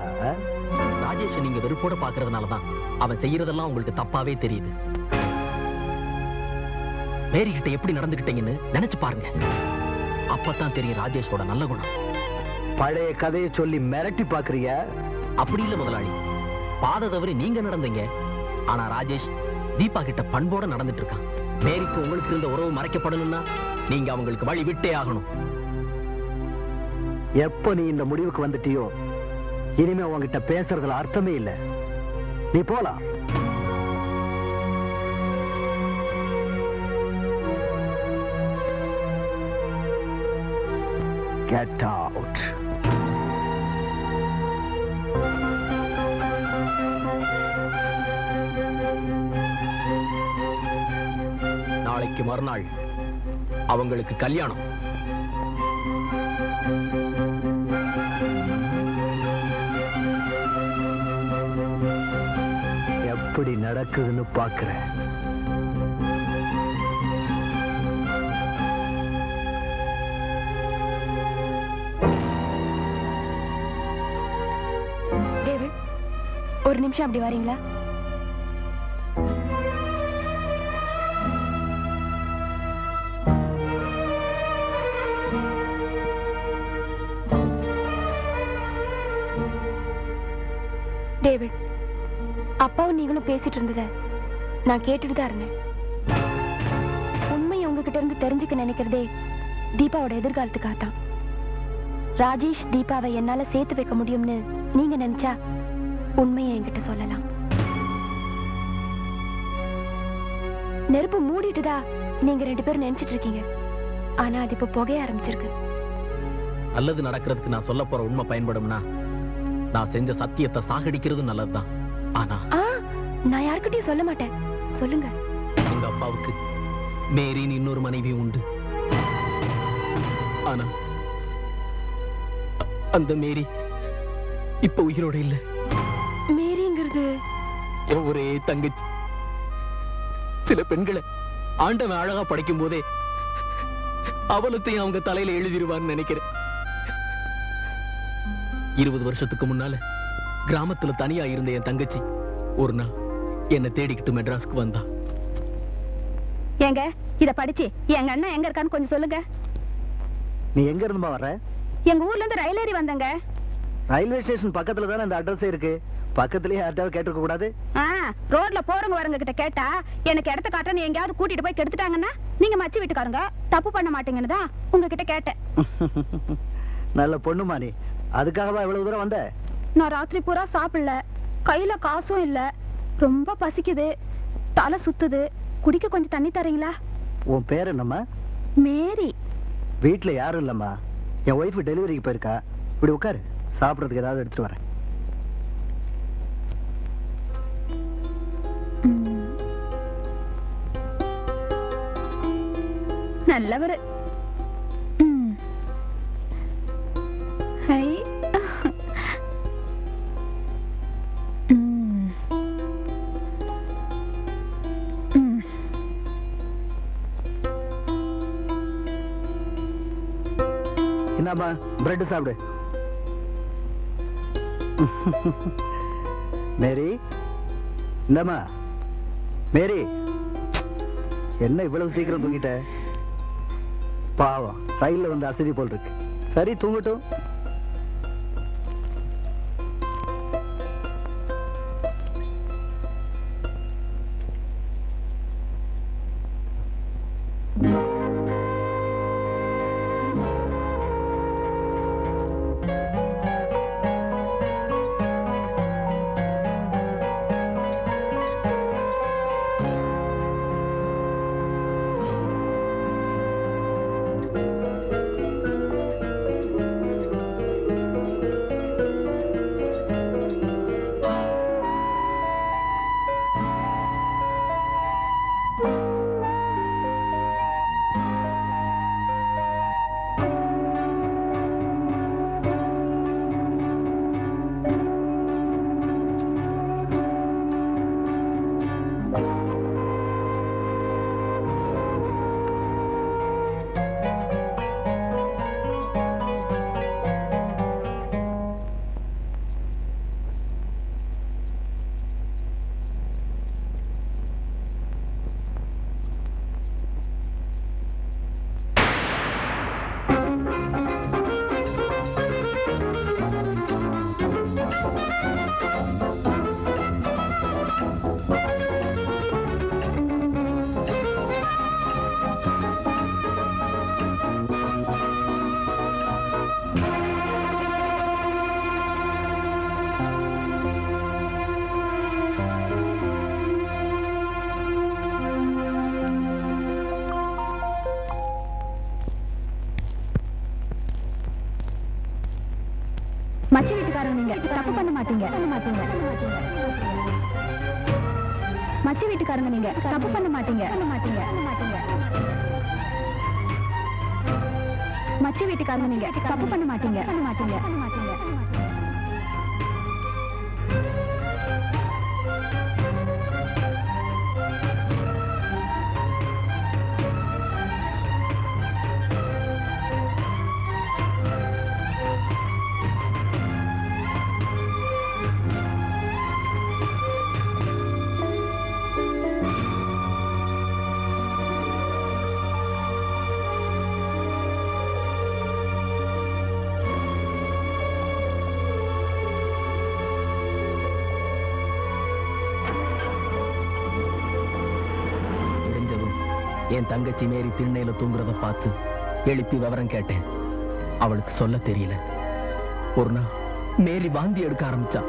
Speaker 1: ராஜேஷ் நீங்க வெறுப்போட பாக்குறதுனாலதான் அவன் செய்யறதெல்லாம் உங்களுக்கு தப்பாவே தெரியுது. மேரி கிட்ட எப்படி நடந்துகிட்டீங்கன்னு நினைச்சு பாருங்க. அப்பதான் தெரியும் ராஜேஷோட நல்ல குணம்.
Speaker 8: பழைய கதையை சொல்லி மிரட்டி பாக்குறியா?
Speaker 1: அப்படி இல்ல முதலாளி, பாத தவறி நீங்க நடந்தீங்க. ஆனா ராஜேஷ் தீபா கிட்ட பண்போட நடந்துட்டு இருக்கான். மேரிக்கு உங்களுக்கு இருந்த உறவு மறைக்கப்படணும்னா நீங்க அவங்களுக்கு வழி விட்டே ஆகணும்.
Speaker 8: எப்ப நீ இந்த முடிவுக்கு வந்துட்டியோ இனிமே உங்ககிட்ட பேசுறதுல அர்த்தமே இல்ல. நீ போலாம். Get out.
Speaker 1: நாளைக்கு மறுநாள் அவங்களுக்கு கல்யாணம்.
Speaker 8: எப்படி நடக்குதுன்னு பாக்குறேன்.
Speaker 3: டேவிட், ஒரு நிமிஷம் அப்படி வரீங்களா? டேவிட், அப்பாவும் நீங்களும் பேசிட்டு இருந்தத நான் கேட்டுட்டு தான் இருந்தேன். உண்மையை உங்ககிட்ட இருந்து தெரிஞ்சுக்க நினைக்கிறதே தீபாவோட எதிர்காலத்துக்காகத்தான். ராஜேஷ் தீபாவை என்னால சேர்த்து வைக்க முடியும்னு நீங்க நினைச்சா உண்மையை என்கிட்ட சொல்லலாம். நெருப்பு மூடிட்டுதா நீங்க 2 பேரும் நினைச்சிட்டு இருக்கீங்க. ஆனா அது இப்ப புகைய ஆரம்பிச்சிருக்கு.
Speaker 1: நல்லது நடக்கிறதுக்கு நான் சொல்ல போற உண்மை பயன்படும்னா நான் செஞ்ச சத்தியத்தை சாகடிக்கிறது நல்லதுதான். ஆனா
Speaker 3: நான் யார்கிட்டயும் சொல்ல மாட்டேன். சொல்லுங்க.
Speaker 1: எங்க அப்பாவுக்கு மேரின்னு இன்னொரு மனைவி உண்டு. ஆனா அந்த மேரி இப்ப உயிரோட இல்ல.
Speaker 3: மேரிங்கிறது
Speaker 1: என் ஒரே தங்கச்சி. சில பெண்களை ஆண்டவன் அழகா படைக்கும் போதே அவலத்தையும் அவங்க தலையில எழுதிருவான்னு நினைக்கிறேன். 20 வருஷத்துக்கு முன்னால கிராமத்துல தனியா இருந்த என் தங்கச்சி ஒரு நாள்
Speaker 2: என்ன தேடிக்கிட்டு மெட்ராஸ்க்கு வந்தா.
Speaker 5: ஏங்க இத படிச்சு எங்க அண்ணன் எங்க இருக்கான்னு கொஞ்சம் சொல்லுங்க.
Speaker 8: நீ எங்க இருந்துமா வர்ற?
Speaker 5: எங்க ஊர்ல இருந்து ரயில் ஏறி வந்தங்க.
Speaker 8: ரயில்வே ஸ்டேஷன் பக்கத்துல தானே அந்த அட்ரஸ் இருக்கு. பக்கத்துலயே யார்ட்டாவது கேட்டிருக்க கூடாது?
Speaker 5: ரோட்ல போறவங்க வரவங்க கிட்ட கேட்டா எனக்கு இடத்த காட்டுறேன்னு எங்கேயாவது கூட்டிட்டு போய் கெடுத்துட்டாங்கன்னா நீங்க மச்சி வீட்டுக்காரங்க தப்பு பண்ண மாட்டீங்கன்னு தான் உங்ககிட்ட கேட்டேன்.
Speaker 8: நல்ல பொண்ணுமா நீ. அதுக்காகவா இவ்வளவு தூரம் வந்த?
Speaker 5: நான் ராத்திரி பூரா சாப்பிடல, கையில காசும் இல்ல, ரொம்ப பசிக்குது, தலை சுத்துது, குடிக்க கொஞ்சம் தண்ணி தரீங்களா?
Speaker 8: உன் பேர் என்னம்மா?
Speaker 5: மேரி.
Speaker 8: வீட்டுல யாரும் இல்லம்மா, என் ஒய்ஃப் டெலிவரிக்கு போயிருக்கா. இப்படி உட்காரு, சாப்பிடறதுக்கு ஏதாவது எடுத்துட்டு வரேன்.
Speaker 5: நல்லவரு.
Speaker 8: என்னம்மா, பிரெட் சாப்பிடு. மேரி, இந்தம்மா. மேரி, என்ன இவ்வளவு சீக்கிரம் தூங்கிட்ட? பாவம், ரயில்ல வந்து அசதி போல் இருக்கு. சரி, தூங்கட்டும்.
Speaker 5: மச்சி வீட்டுக்காரங்க நீங்க தப்பு பண்ண மாட்டீங்க. மச்சி வீட்டுக்காரங்க நீங்க தப்பு பண்ண மாட்டீங்க. மச்சி வீட்டுக்காரங்க நீங்க தப்பு பண்ண மாட்டீங்க.
Speaker 2: என் தங்கச்சி மேரி திண்ணையில தூங்குறத பார்த்து எழுப்பி விவரம் கேட்டேன். அவளுக்கு சொல்ல தெரியல. ஒரு நாள் மேரி வாந்தி எடுக்க ஆரம்பிச்சா.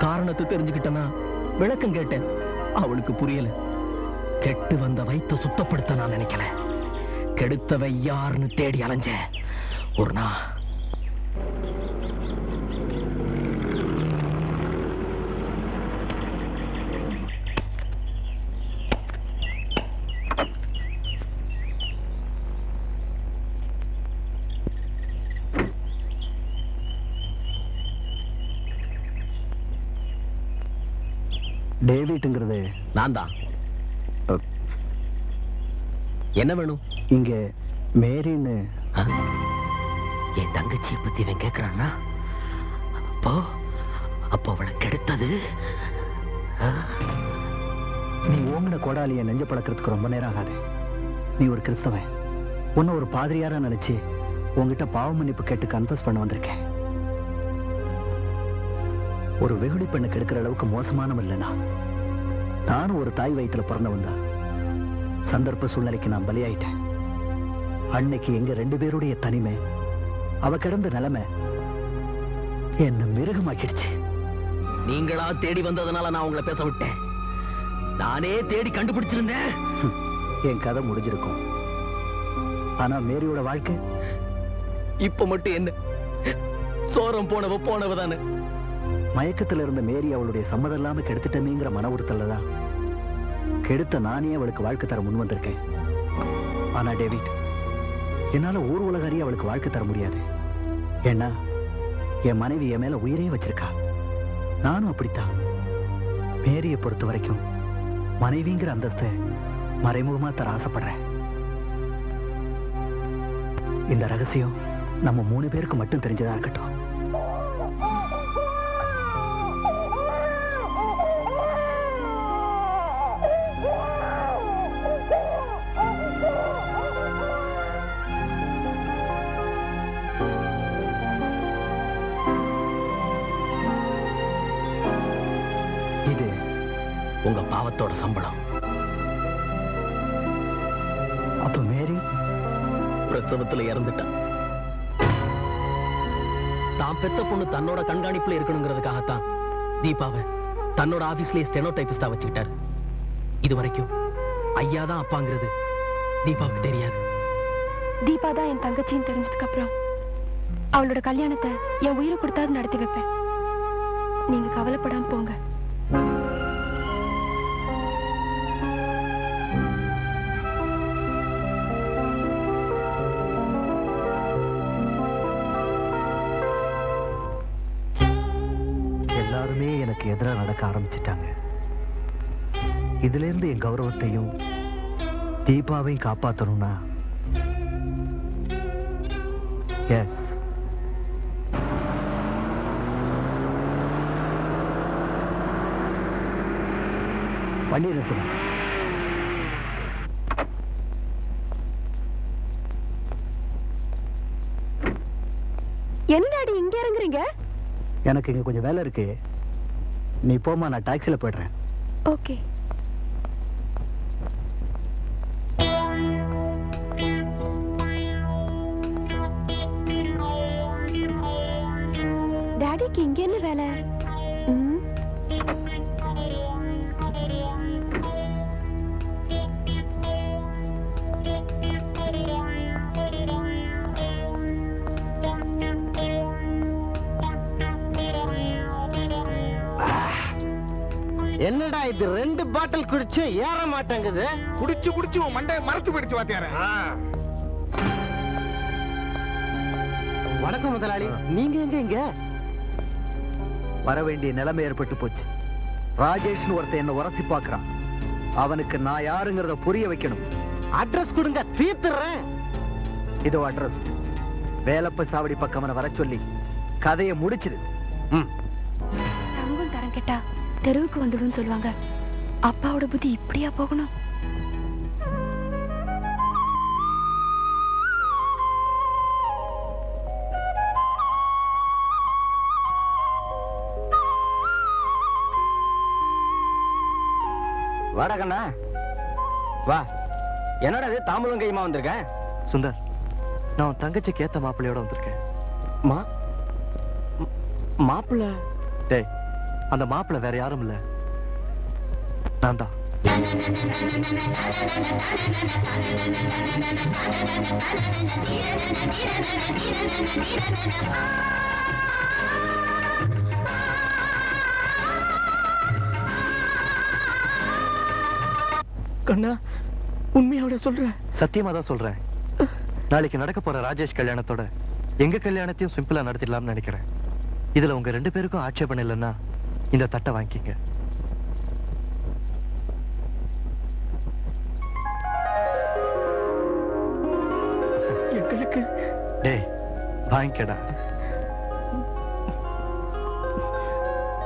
Speaker 2: காரணத்தை தெரிஞ்சுக்கிட்டனா விளக்கம் கேட்டேன். அவளுக்கு புரியல. கெட்டு வந்த வயித்தை சுத்தப்படுத்த நான் நினைக்கல. கெடுத்தவை யாருன்னு தேடி அலைஞ்சேன். ஒரு நாள்
Speaker 8: டேவிட்ங்கிறது
Speaker 2: நான் தான். என்ன வேணும்?
Speaker 8: இங்க மேரின்னு
Speaker 11: என் தங்கச்சியை பத்தி இவன் கேட்கிறான்னா அப்போ அவளை கெடுத்தது நீ ஓங்கின கோடாலிய நெஞ்ச பழக்கிறதுக்கு ரொம்ப நேரம் ஆகாது. நீ ஒரு கிறிஸ்தவன், உன்னை ஒரு பாதிரியாரா நினைச்சு உங்ககிட்ட பாவ மன்னிப்பு கேட்டு கன்ஃபஸ் பண்ண வந்திருக்கேன். ஒரு வெகுளி பெண்ணு கெடுக்கிற அளவுக்கு மோசமானவன் இல்லைனா, நானும் ஒரு தாய் வயிற்றுல பிறந்தவன் தான். சந்தர்ப்ப சூழ்நிலைக்கு நான் பலியாயிட்டேன். அன்னைக்கு எங்க 2 பேருடைய தனிமை, அவ கிடந்த நிலைமை என்ன மிருகமாக்கிடுச்சு.
Speaker 2: நீங்களா தேடி வந்ததுனால நான் உங்களை பேச விட்டேன். நானே தேடி கண்டுபிடிச்சிருந்தேன்.
Speaker 11: என் கதை முடிஞ்சிருக்கும். ஆனா மேரியோட வாழ்க்கை
Speaker 2: இப்ப மட்டும் என்ன, சோரம் போனவதானே.
Speaker 11: மயக்கத்துல இருந்த மேரி அவளுடைய சம்மதம் இல்லாம கெடுத்துட்டமேங்கிற மன உறுத்தல்ல தான் கெடுத்த நானே அவளுக்கு வாழ்க்கை தர முன் வந்திருக்கேன். ஆனா டேவிட், என்னால ஊர் உலக அறிய அவளுக்கு வாழ்க்கை தர முடியாது. ஏன்னா என் மனைவி என் மேல உயிரே வச்சிருக்கா. நானும் அப்படித்தான். மேரியை பொறுத்த வரைக்கும் மனைவிங்கிற அந்தஸ்தை மறைமுகமா தர ஆசைப்படுறேன். இந்த ரகசியம் நம்ம 3 பேருக்கு மட்டும் தெரிஞ்சதா இருக்கட்டும். இது
Speaker 2: உங்க பாவத்தோட சம்பளம்.
Speaker 11: அப்ப மேரி
Speaker 2: பிரசவத்துல இறந்துட்டான். தான் பெத்த பொண்ணு தன்னோட கண்காணிப்புல இருக்கணுங்கிறதுக்காகத்தான் தீபாவை தன்னோட ஆபீஸ்லயே ஸ்டெனோடைபிஸ்டா வச்சுக்கிட்டாரு. இது வரைக்கும் ஐயா தான் அப்பாங்கிறது தீபாவுக்கு தெரியாது.
Speaker 3: தீபா தான் என் தங்கச்சின்னு தெரிஞ்சதுக்கு அப்புறம் அவளோட கல்யாணத்தை என் உயிரை கொடுத்தாது நடத்தி வைப்பேன். நீங்க கவலைப்படாம போங்க.
Speaker 11: எல்லாருமே எனக்கு எதிராக நடக்க ஆரம்பிச்சிட்டாங்க. இதுல இருந்து என் கௌரவத்தையும் தீபாவையும் காப்பாத்தணும்னா எஸ், வண்டி நிறுத்தணும்.
Speaker 3: என்னடி இங்க இறங்குறீங்க?
Speaker 11: எனக்கு இங்க கொஞ்சம் வேலை இருக்கு. நீ போமா, நான் டாக்ஸில போயிடுறேன்.
Speaker 3: ஓகே. டாடிக்கு இங்க என்ன வேலை?
Speaker 4: என்னடா இது, 2 பாட்டில் குடிச்சு ஏற மாட்டேங்குது.
Speaker 12: குடிச்சு குடிச்சு உன் மண்டை மரத்து போயிடுச்சு வாத்தியார.
Speaker 4: வணக்கம் முதலாளி, நீங்க எங்க இங்க?
Speaker 11: வர வேண்டிய நிலைமை ஏற்பட்டு போச்சு. ராஜேஷ்னு ஒருத்தன் என்ன உரசி பார்க்கறான். அவனுக்கு நான் யாருங்கிறத புரிய வைக்கணும்.
Speaker 4: அட்ரஸ் கொடுங்க, தீர்த்துறேன்.
Speaker 11: இதோ அட்ரஸ். வேலப்ப சாவடி பக்கம் அவனை வர சொல்லி கதையை முடிச்சிரு.
Speaker 3: தங்கம் தரம் கேட்டா தெருவுக்கு வந்துடும் சொல்லுவாங்க. அப்பாவோட புத்தி இப்படியா போகணும்?
Speaker 1: வாடா கண்ணா வா. என்னடா இது தாம்பூலம் கைமா வந்திருக்கேன்?
Speaker 8: சுந்தர், நான் உன் தங்கச்சிக்கு ஏத்த மாப்பிள்ளையோட வந்திருக்கேன்.
Speaker 1: மாப்பிள்ள?
Speaker 8: டேய், அந்த மாப்பிள்ளை வேற யாரும் இல்ல, நான் தான்.
Speaker 2: கண்ணா, உண்மையோட சொல்ற?
Speaker 8: சத்தியமா தான் சொல்றேன். நாளைக்கு நடக்க போற ராஜேஷ் கல்யாணத்தோட எங்க கல்யாணத்தையும் சிம்பிளா நடத்திடலாம்னு நினைக்கிறேன். இதுல உங்க 2 பேருக்கும் ஆட்சேபம் இல்லைன்னா இந்த தட்டை வாங்கிக்கங்க.
Speaker 2: எங்களுக்கு
Speaker 8: டேய், வாங்கிக்கடா.